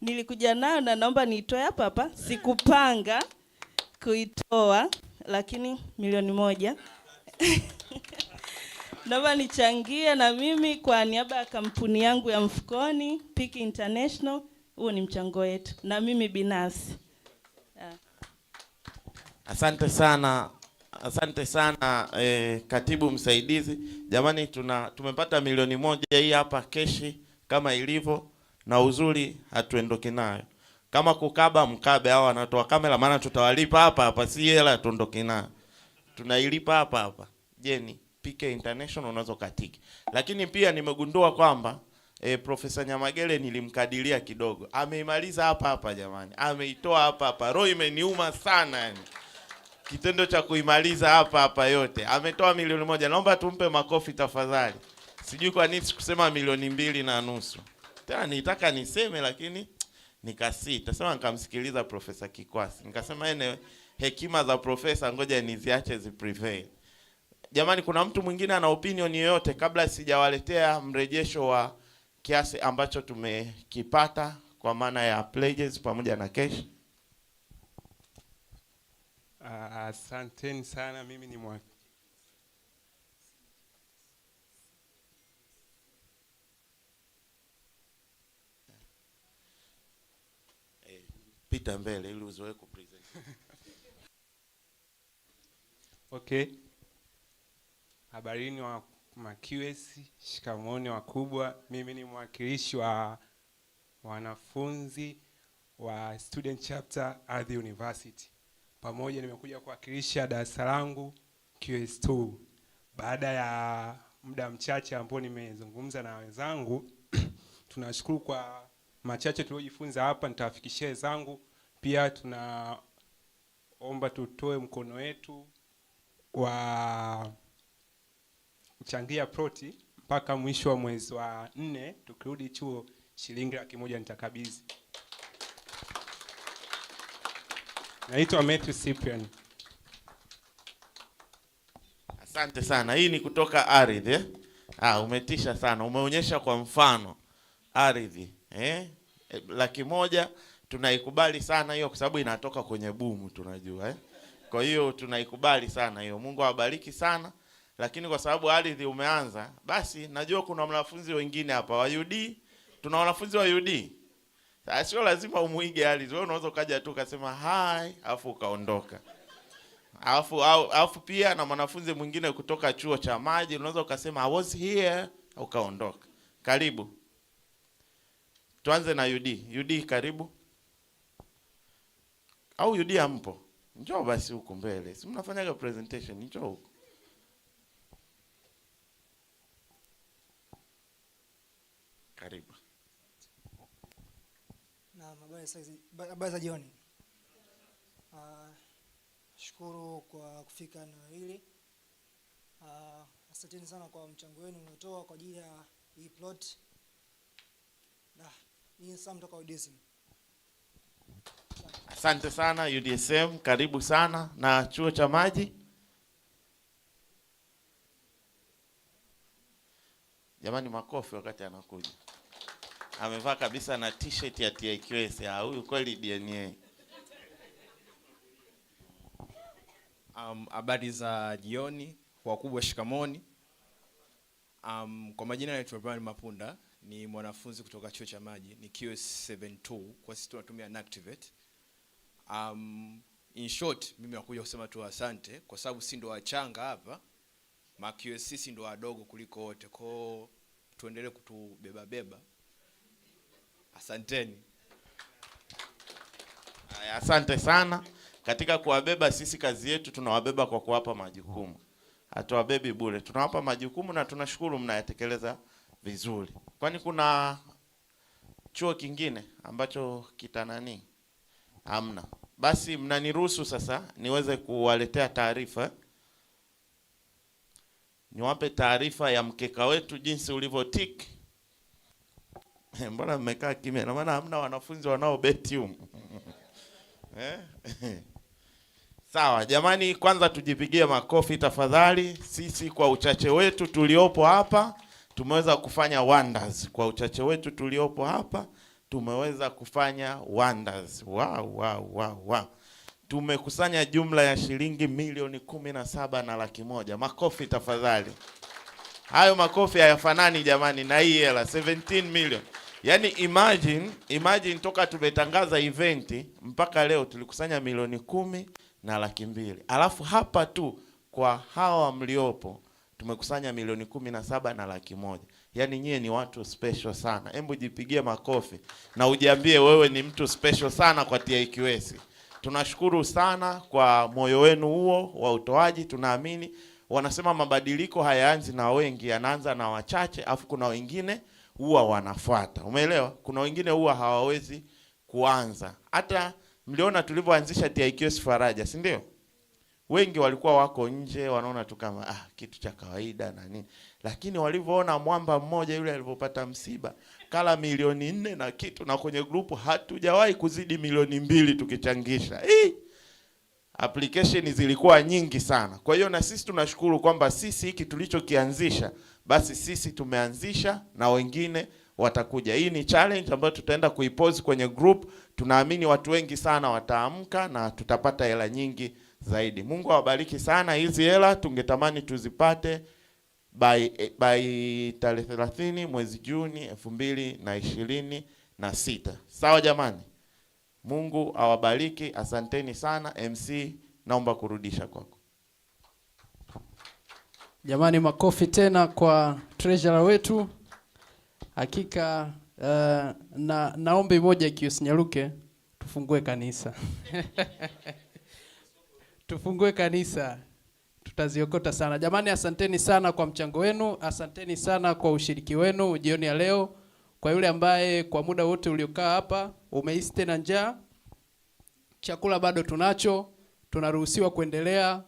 nilikuja nayo na naomba niitoe hapa hapa, sikupanga kuitoa lakini 1,000,000. Naomba nichangie na mimi kwa niaba ya kampuni yangu ya mfukoni Peak International. Huo ni mchango wetu na mimi binafsi. Asante sana. Asante sana katibu msaidizi. Jamani tumepata 1,000,000 hii hapa keshi kama ilivyo, na uzuri hatuendoki nayo. Kama kukaba mkabe, hao wanatoa kamera, maana tutawalipa hapa hapa, si hela tuondoke nayo. Tunailipa hapa hapa. Jeni PK International unaweza katiki. Lakini pia nimegundua kwamba Profesa Nyamagele nilimkadiria kidogo. Ameimaliza hapa hapa jamani. Ameitoa hapa hapa. Roho imeniuma sana yani. Kitendo cha kuimaliza hapa hapa yote. Ametoa 1,000,000. Naomba tumpe makofi tafadhali. Sijui kwa nini sikusema 2,250,000. Tena nitaka niseme lakini nikasita. Sema nikamsikiliza Profesa Kikwasi. Nikasema hekima za profesa ngoja niziache ziprevail. Jamani, kuna mtu mwingine ana opinion yoyote kabla sijawaletea mrejesho wa kiasi ambacho tumekipata kwa maana ya pledges pamoja na cash? Asanteni sana. Mimi ni pita mbele ili uzoe kupresent. Okay. Habarini wa QS, shikamoni wakubwa. Mimi ni mwakilishi wa wanafunzi wa student chapter at the university. Pamoja nimekuja kuwakilisha darasa langu QS2. Baada ya muda mchache ambao nimezungumza na wenzangu, tunashukuru kwa machache tuliojifunza hapa, nitawafikishia wenzangu. Pia tunaomba tutoe mkono wetu wa kuchangia ploti mpaka mwisho wa mwezi wa 4. Tukirudi chuo shilingi 100,000 nitakabidhi. Naitwa Matthew Cyprian. Asante sana. Hii ni kutoka ardhi umetisha sana. Umeonyesha kwa mfano ardhi 100,000 tunaikubali sana hiyo, kwa sababu inatoka kwenye bumu tunajua Kwa hiyo tunaikubali sana hiyo. Mungu awabariki sana. Lakini kwa sababu ardhi umeanza, basi najua kuna wanafunzi wengine hapa wa UD. Tuna wanafunzi wa UD. Sasa sio lazima umuige ardhi. Wewe unaweza kaja tu ukasema hi afu ukaondoka. Alafu pia na mwanafunzi mwingine kutoka chuo cha maji unaweza ukasema I was here ukaondoka. Karibu. Tuanze na UD. UD karibu. Au UD hampo? Njoo basi huko mbele. Si mnafanyaga presentation, njoo huko. Karibu. Na habari za jioni. Shukuru kwa kufika eneo hili. Asanteni sana kwa mchango wenu mliotoa kwa ajili ya hii plot. Ni Sam kutoka UDSM. Asante sana UDSM, karibu sana. Na chuo cha maji? Jamani makofi wakati anakuja. amevaa kabisa na t-shirt ya TIQS. Huyu kweli DNA. Habari za jioni wakubwa, shikamoni. Kwa majina naitwa Brian Mapunda, ni mwanafunzi kutoka chuo cha maji, ni QS 72, kwa sisi tunatumia Nactivate. In short, mimi nakuja kusema tu asante kwa sababu si ndo wachanga hapa, ma QS sisi ndo wadogo kuliko wote, kwa tuendelee kutubeba beba. Asanteni. Asante sana. Katika kuwabeba sisi, kazi yetu tunawabeba kwa kuwapa majukumu. Hatuwabebi bure. Tunawapa majukumu na tunashukuru mnayatekeleza vizuri. Kwani kuna chuo kingine ambacho kitanani? Hamna. Basi mnaniruhusu sasa niweze kuwaletea taarifa. Niwape taarifa ya mkeka wetu jinsi ulivyotik. Mbona mmekaa kimya? Na maana hamna wanafunzi wanaobeti huko. Sawa, jamani, kwanza tujipigie makofi tafadhali. Sisi kwa uchache wetu tuliopo hapa tumeweza kufanya wonders. Kwa uchache wetu tuliopo hapa tumeweza kufanya wonders. Wow. Tumekusanya jumla ya shilingi milioni 17.1. Makofi tafadhali. Hayo makofi hayafanani jamani na hii hela 17 million. Yaani imagine toka tumetangaza event mpaka leo tulikusanya milioni 10.2. Alafu hapa tu kwa hawa mliopo tumekusanya milioni 17.1. Yaani nyie ni watu special sana. Hebu jipigie makofi na ujiambie wewe ni mtu special sana kwa TIQS. Tunashukuru sana kwa moyo wenu huo wa utoaji. Tunaamini wanasema mabadiliko hayaanzi na wengi, yanaanza na wachache, afu kuna wengine huwa wanafuata. Umeelewa? Kuna wengine huwa hawawezi kuanza. Hata mliona tulivyoanzisha TIQS Faraja, si ndio? Wengi walikuwa wako nje wanaona tu kama kitu cha kawaida na nini. Lakini walivyoona mwamba mmoja yule alipopata msiba, kala milioni 4 na kitu, na kwenye grupu hatujawahi kuzidi milioni 2 tukichangisha. Application zilikuwa nyingi sana. Kwa hiyo na sisi tunashukuru kwamba sisi hiki tulichokianzisha, basi sisi tumeanzisha na wengine watakuja. Hii ni challenge ambayo tutaenda kuipost kwenye group. Tunaamini watu wengi sana wataamka na tutapata hela nyingi zaidi. Mungu awabariki sana. Hizi hela tungetamani tuzipate by tarehe 30 mwezi Juni 2026. Sawa jamani? Mungu awabariki. Asanteni sana. MC, naomba kurudisha kwako. Jamani, makofi tena kwa treasurer wetu. Hakika naombi moja kiusinyaruke, tufungue kanisa. Tufungue kanisa. Tutaziokota sana. Jamani, asanteni sana kwa mchango wenu. Asanteni sana kwa ushiriki wenu jioni ya leo. Kwa yule ambaye kwa muda wote uliokaa hapa umehisi tena njaa, chakula bado tunacho, tunaruhusiwa kuendelea.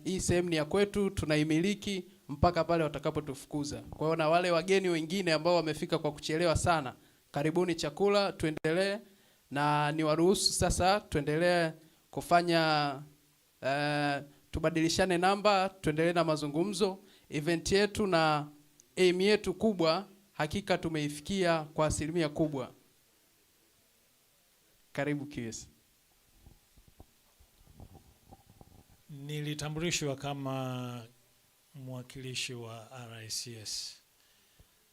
Hii sehemu ni ya kwetu, tunaimiliki mpaka pale watakapotufukuza. Kwa hiyo na wale wageni wengine ambao wamefika kwa kuchelewa sana, karibuni chakula, tuendelee. Na niwaruhusu sasa tuendelee kufanya tubadilishane namba, tuendelee na mazungumzo. Event yetu na aim yetu kubwa hakika tumeifikia kwa asilimia kubwa. Karibu QS. Nilitambulishwa kama mwakilishi wa RICS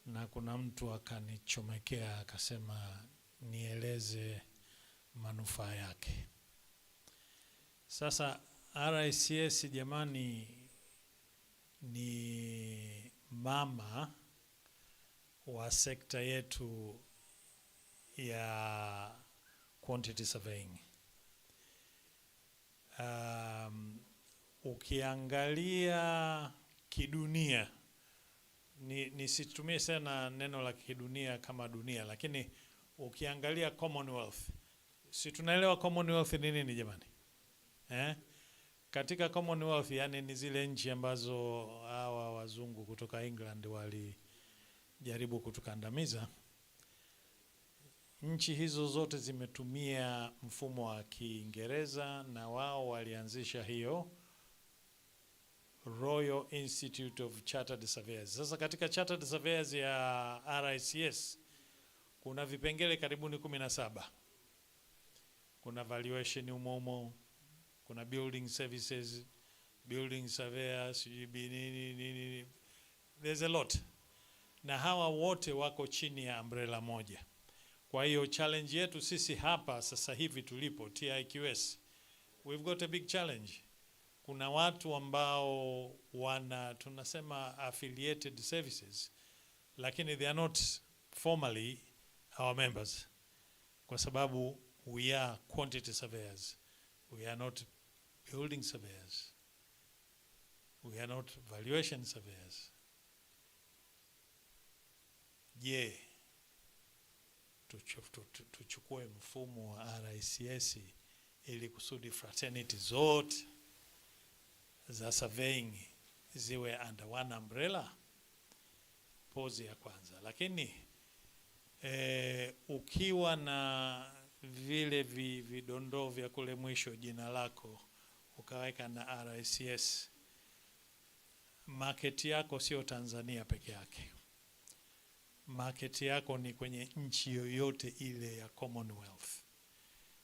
na kuna mtu akanichomekea akasema nieleze manufaa yake. Sasa RICS jamani ni mama wa sekta yetu ya quantity surveying. Ukiangalia kidunia, nisitumie sana neno la kidunia kama dunia, lakini ukiangalia Commonwealth, si tunaelewa Commonwealth ni nini jamani? Katika Commonwealth yani ni zile nchi ambazo hawa wazungu kutoka England walijaribu kutukandamiza. Nchi hizo zote zimetumia mfumo wa Kiingereza na wao walianzisha hiyo Royal Institute of Chartered Surveyors. Sasa katika Chartered Surveyors ya RICS kuna vipengele karibuni 17. Kuna valuation umo, kuna building services, building surveyors, nini. There's a lot. Na hawa wote wako chini ya umbrella moja. Kwa hiyo challenge yetu sisi hapa sasa hivi tulipo TIQS, we've got a big challenge. Kuna watu ambao tunasema affiliated services, lakini they are not formally our members, kwa sababu we are quantity surveyors, we are not building surveyors, we are not valuation surveyors. Je, tuchukue mfumo wa RICS ili kusudi fraternity zote za surveying ziwe under one umbrella? Pose ya kwanza. Lakini ukiwa na vile vidondoo vya kule mwisho jina lako ukaweka na RICS, market yako sio Tanzania peke yake. Market yako ni kwenye nchi yoyote ile ya Commonwealth,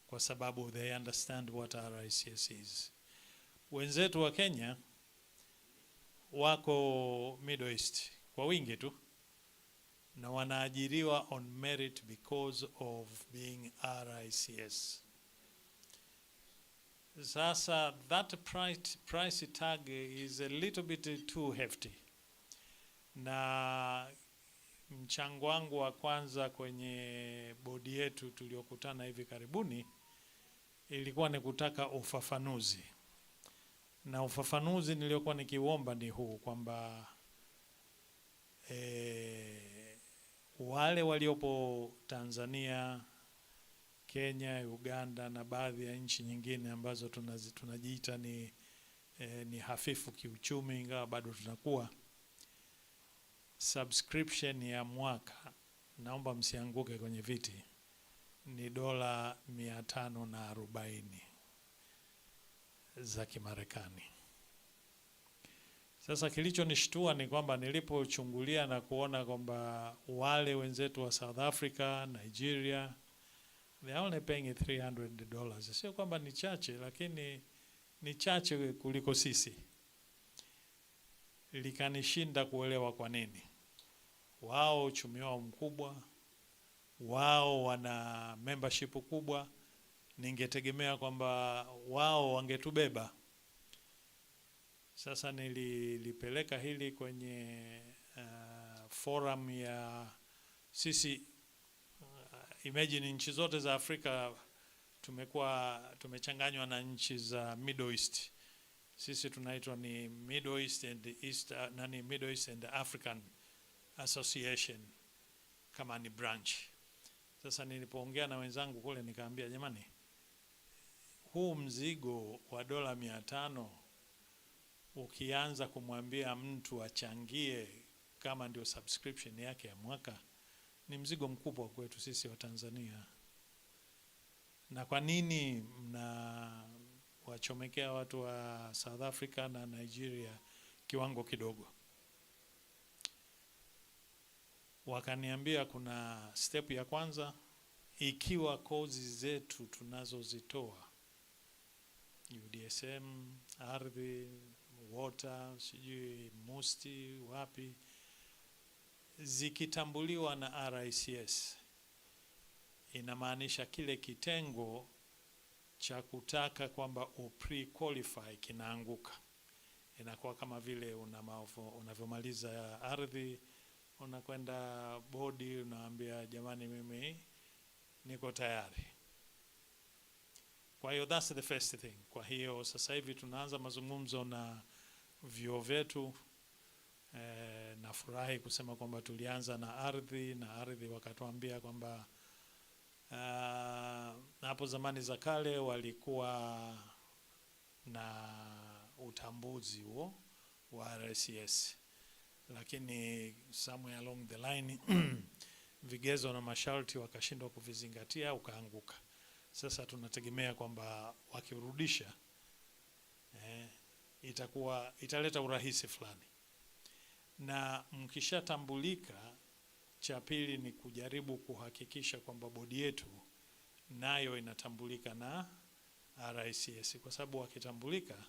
kwa sababu they understand what RICS is. Wenzetu wa Kenya wako Middle East kwa wingi tu, na wanaajiriwa on merit because of being RICS. Sasa that price tag is a little bit too hefty. Na mchango wangu wa kwanza kwenye bodi yetu tuliokutana hivi karibuni ilikuwa ni kutaka ufafanuzi. Na ufafanuzi niliokuwa nikiomba ni huu, kwamba wale waliopo Tanzania, Kenya, Uganda na baadhi ya nchi nyingine ambazo tunajiita ni hafifu kiuchumi, ingawa bado tunakuwa, subscription ya mwaka, naomba msianguke kwenye viti, ni $540 za Kimarekani. Sasa kilichonishtua ni kwamba nilipochungulia na kuona kwamba wale wenzetu wa South Africa, Nigeria, they are only paying $300. Sio kwamba ni chache, lakini ni chache kuliko sisi. Likanishinda kuelewa kwa nini. Wao uchumi wao mkubwa, wao wana membership kubwa, ningetegemea kwamba wao wangetubeba. Sasa nilipeleka hili kwenye forum ya sisi. Imagine nchi zote za Afrika tumechanganywa na nchi za Middle East. Sisi tunaitwa ni Middle East and African Association kama ni branch. Sasa nilipoongea na wenzangu kule nikaambia, jamani, huu mzigo wa $500 ukianza kumwambia mtu achangie kama ndio subscription yake ya mwaka, ni mzigo mkubwa kwetu sisi wa Tanzania. Na kwa nini mnawachomekea watu wa South Africa na Nigeria kiwango kidogo? Wakaniambia kuna step ya kwanza, ikiwa kozi zetu tunazozitoa UDSM, ardhi, water, sijui musti, wapi, zikitambuliwa na RICS, inamaanisha kile kitengo cha kutaka kwamba pre-qualify kinaanguka. Inakuwa kama vile unavyomaliza ardhi, unakwenda bodi, unaambia jamani, mimi niko tayari. Kwa hiyo that's the first thing. Kwa hiyo sasa hivi tunaanza mazungumzo na vyuo vyetu. Nafurahi kusema kwamba tulianza na ardhi wakatuambia kwamba hapo zamani za kale walikuwa na utambuzi huo wa RICS, lakini somewhere along the line vigezo na masharti wakashindwa kuvizingatia, ukaanguka. Sasa tunategemea kwamba wakirudisha italeta urahisi fulani. Na mkishatambulika, cha pili ni kujaribu kuhakikisha kwamba bodi yetu nayo inatambulika na RICS, kwa sababu wakitambulika,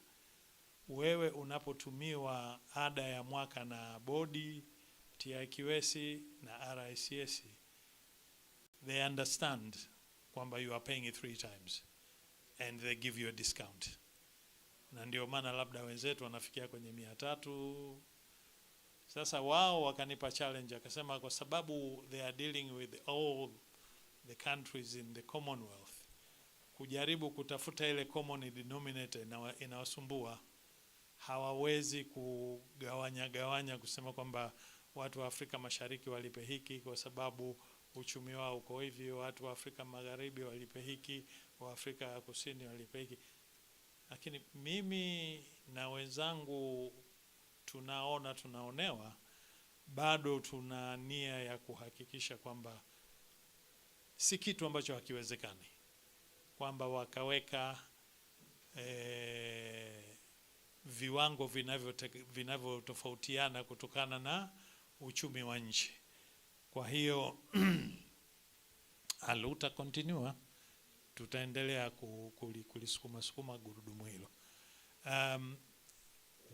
wewe unapotumiwa ada ya mwaka na bodi, TIQS na RICS, they understand kwamba you are paying it 3 times and they give you a discount. Na ndio maana labda wenzetu wanafikia kwenye 300. Sasa wao wakanipa challenge, akasema kwa sababu they are dealing with all the countries in the Commonwealth, kujaribu kutafuta ile common denominator inawasumbua. Hawawezi kugawanya kusema kwamba watu wa Afrika Mashariki walipe hiki kwa sababu uchumi wao uko hivi, watu wa Afrika Magharibi walipe hiki, wa Afrika Kusini walipe hiki. Lakini mimi na wenzangu tunaonewa, bado tuna nia ya kuhakikisha kwamba si kitu ambacho hakiwezekani, kwamba wakaweka viwango vinavyotofautiana kutokana na uchumi wa nchi. Kwa hiyo aluta continue, tutaendelea kulisukuma gurudumu hilo.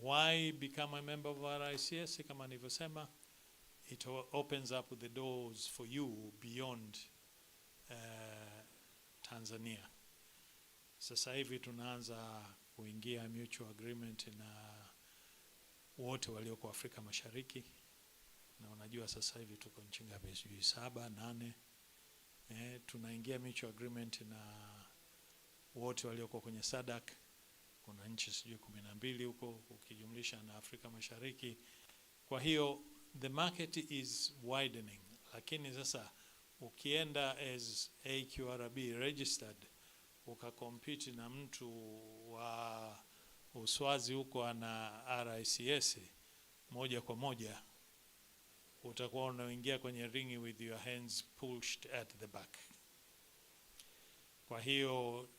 Why become a member of RICS? Kama nilivyosema, it opens up the doors for you beyond Tanzania. Sasa hivi tunaanza kuingia mutual agreement na wote walioko Afrika Mashariki, na unajua sasa hivi tuko nchi ngapi? 7, 8. Tunaingia mutual agreement na wote walioko kwenye SADC. Kuna nchi 12 huko ukijumlisha na Afrika Mashariki. Kwa hiyo the market is widening. Lakini sasa ukienda as AQRB registered, ukakompiti na mtu wa Uswazi huko ana RICS, moja kwa moja utakuwa unaingia kwenye ringi with your hands pushed at the back. Kwa hiyo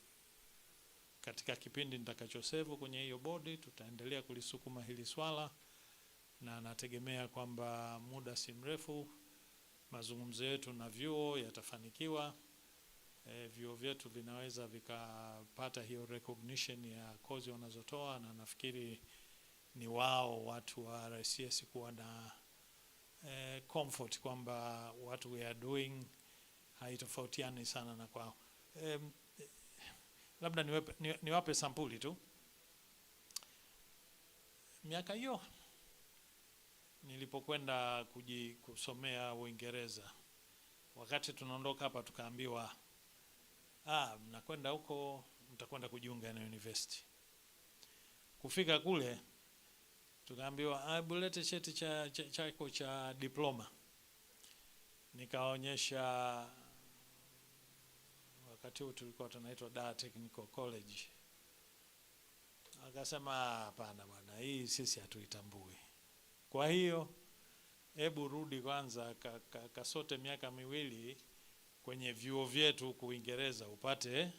katika kipindi nitakachosevu kwenye hiyo bodi, tutaendelea kulisukuma hili swala, na nategemea kwamba muda si mrefu mazungumzo yetu na vyuo yatafanikiwa. Vyuo vyetu vinaweza vikapata hiyo recognition ya kozi wanazotoa, na nafikiri ni wao watu wa RICS kuwa na comfort kwamba what we are doing haitofautiani sana na kwao. Labda niwape sampuli tu. Miaka hiyo nilipokwenda kusomea Uingereza, wakati tunaondoka hapa tukaambiwa, mnakwenda huko, mtakwenda kujiunga na university. Kufika kule tukaambiwa, bulete cheti chako cha diploma. Nikaonyesha, wakati huo tulikuwa tunaitwa Dar Technical College. Akasema, hapana bwana, hii sisi hatuitambui. Kwa hiyo hebu rudi kwanza kasote miaka 2 kwenye vyuo vyetu huko Uingereza upate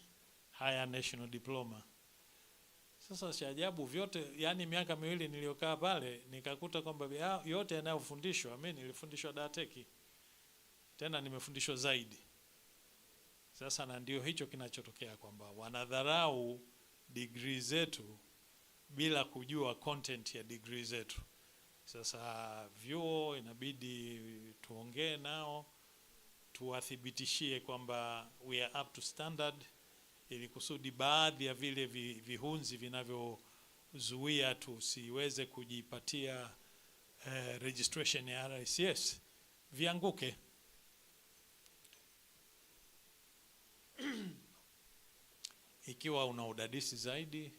higher national diploma. Sasa cha ajabu vyote, yani miaka 2 niliyokaa pale nikakuta kwamba yote yanayofundishwa, mimi nilifundishwa Dar Tech, tena nimefundishwa zaidi. Sasa na ndio hicho kinachotokea, kwamba wanadharau degree zetu bila kujua content ya degree zetu. Sasa vyuo inabidi tuongee nao, tuwathibitishie kwamba we are up to standard, ili kusudi baadhi ya vile vihunzi vinavyozuia tusiweze kujipatia registration ya RICS vianguke. Ikiwa una udadisi zaidi,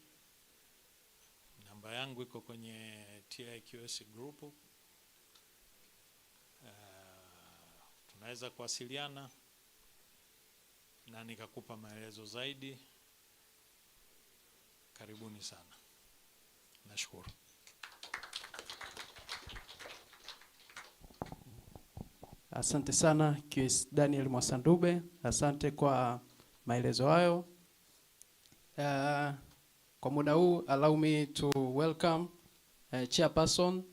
namba yangu iko kwenye TIQS group. Tunaweza kuwasiliana na nikakupa maelezo zaidi. Karibuni sana. Nashukuru. Asante sana QS Daniel Mwasandube, asante kwa maelezo hayo. Kwa muda huu, allow me to welcome Chairperson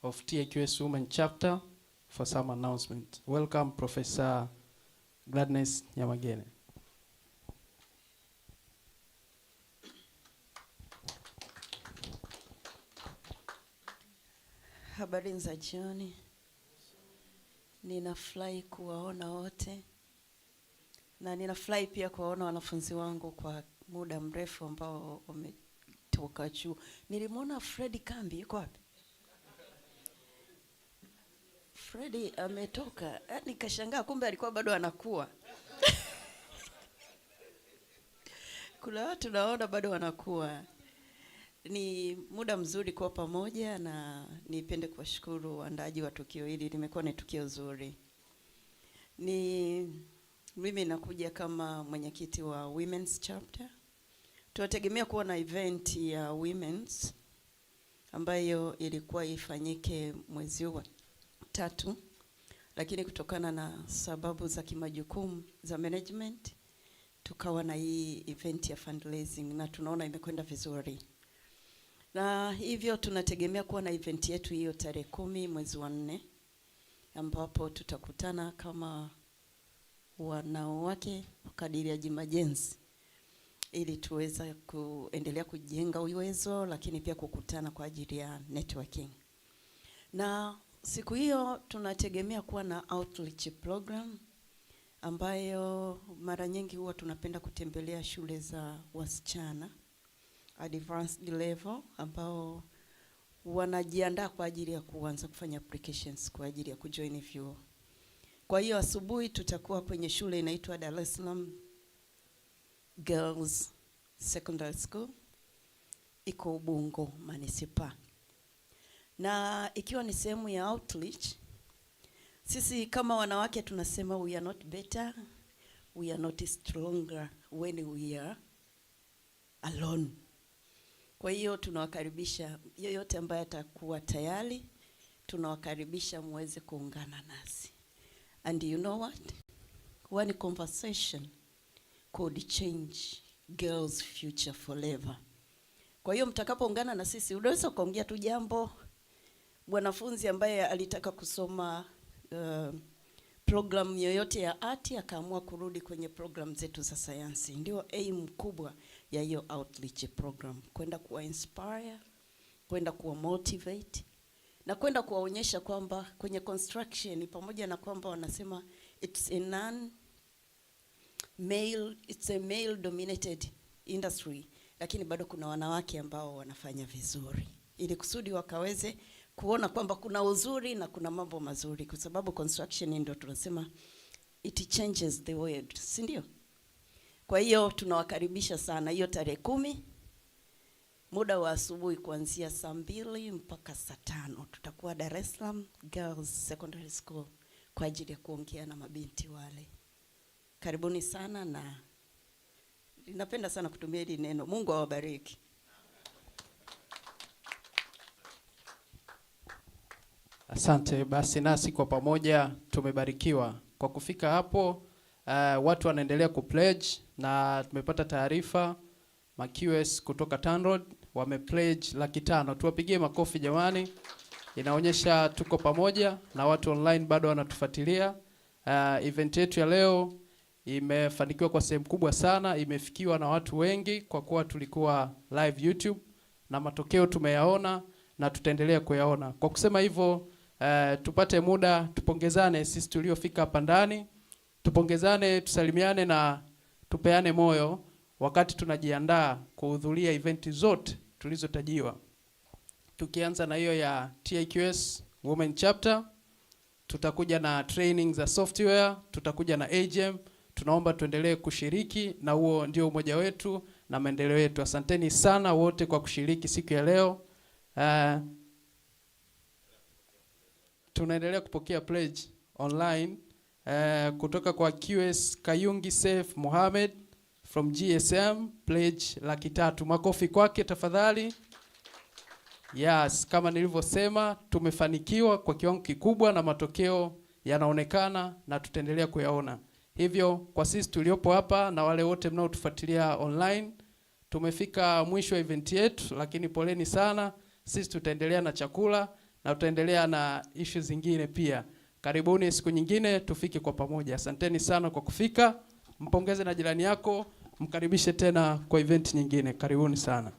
of TIQS Women Chapter, for some announcement. Welcome Professor Gladness Nyamagene. Habari za jioni. Ninafurahi kuwaona wote. Na ninafurahi pia kuwaona wanafunzi wangu kwa muda mrefu ambao wametoka chuo. Nilimwona Freddy Kambi, yuko wapi? Freddy ametoka. Nikashangaa kumbe alikuwa bado anakuwa. Kuna watu naona bado wanakuwa. Ni muda mzuri kuwa pamoja na nipende kuwashukuru waandaaji wa tukio hili. Limekuwa ni tukio zuri. Mimi nakuja kama mwenyekiti wa Women's Chapter. Tunategemea kuwa na event ya Women's ambayo ilikuwa ifanyike mwezi wa 3, lakini kutokana na sababu za kimajukumu za management tukawa na hii event ya fundraising na tunaona imekwenda vizuri. Na hivyo tunategemea kuwa na event yetu hiyo tarehe 10 mwezi wa 4 ambapo tutakutana kama wanawake wakadiriaji majenzi ili tuweza kuendelea kujenga uwezo, lakini pia kukutana kwa ajili ya networking. Na siku hiyo tunategemea kuwa na outreach program ambayo mara nyingi huwa tunapenda kutembelea shule za wasichana advanced level ambao wanajiandaa kwa ajili ya kuanza kufanya applications kwa ajili ya kujoin vyuo. Kwa hiyo asubuhi tutakuwa kwenye shule inaitwa Dar es Salaam Girls Secondary School, iko Ubungo Municipal. Na ikiwa ni sehemu ya outreach, sisi kama wanawake tunasema we are not better, we are not stronger when we are alone. Kwa hiyo tunawakaribisha yoyote ambaye atakuwa tayari, tunawakaribisha muweze kuungana nasi. And you know what? One conversation could change girls' future forever. Kwa hiyo mtakapoungana na sisi, unaweza kuongea tu jambo. Mwanafunzi ambaye alitaka kusoma program yoyote ya arti akaamua kurudi kwenye program zetu za sayansi. Ndio aim kubwa ya hiyo outreach program, kwenda kuwa inspire, kwenda kuwa motivate na kwenda kuwaonyesha kwamba kwenye construction pamoja na kwamba wanasema it's a male dominated industry, lakini bado kuna wanawake ambao wanafanya vizuri, ili kusudi wakaweze kuona kwamba kuna uzuri na kuna mambo mazuri, kwa sababu construction ndio tunasema it changes the world, si ndio? Kwa hiyo tunawakaribisha sana hiyo tarehe 10 muda wa asubuhi kuanzia saa 2 mpaka saa 5 tutakuwa Dar es Salaam Girls Secondary School kwa ajili ya kuongea na mabinti wale. Karibuni sana na ninapenda sana kutumia hili neno. Mungu awabariki. Asante. Basi nasi kwa pamoja tumebarikiwa kwa kufika hapo. Watu wanaendelea kupledge na tumepata taarifa MQS kutoka TANROADS wamepledge 500,000. Tuwapigie makofi jamani. Inaonyesha tuko pamoja na watu online bado wanatufuatilia. Event yetu ya leo imefanikiwa kwa sehemu kubwa sana, imefikiwa na watu wengi kwa kuwa tulikuwa live YouTube na matokeo tumeyaona na tutaendelea kuyaona. Kwa kusema hivyo, tupate muda tupongezane sisi tuliofika hapa ndani. Tupongezane, tusalimiane na tupeane moyo wakati tunajiandaa kuhudhuria eventi zote tulizotajiwa. Tukianza na hiyo ya TIQS Women Chapter, tutakuja na training za software, tutakuja na AGM. Tunaomba tuendelee kushiriki na huo ndio umoja wetu na maendeleo yetu. Asanteni sana wote kwa kushiriki siku ya leo. Tunaendelea kupokea pledge online kutoka kwa QS Kayungi Saif Mohamed from GSM, pledge 300,000. Makofi kwake tafadhali. Yes, kama nilivyosema tumefanikiwa kwa kiwango kikubwa na matokeo yanaonekana na tutaendelea kuyaona. Hivyo kwa sisi tuliopo hapa na wale wote mnaotufuatilia online, tumefika mwisho wa event yetu, lakini poleni sana. Sisi tutaendelea na chakula na tutaendelea na issues zingine pia. Karibuni siku nyingine tufike kwa pamoja. Asanteni sana kwa kufika. Mpongeze na jirani yako, mkaribishe tena kwa event nyingine. Karibuni sana.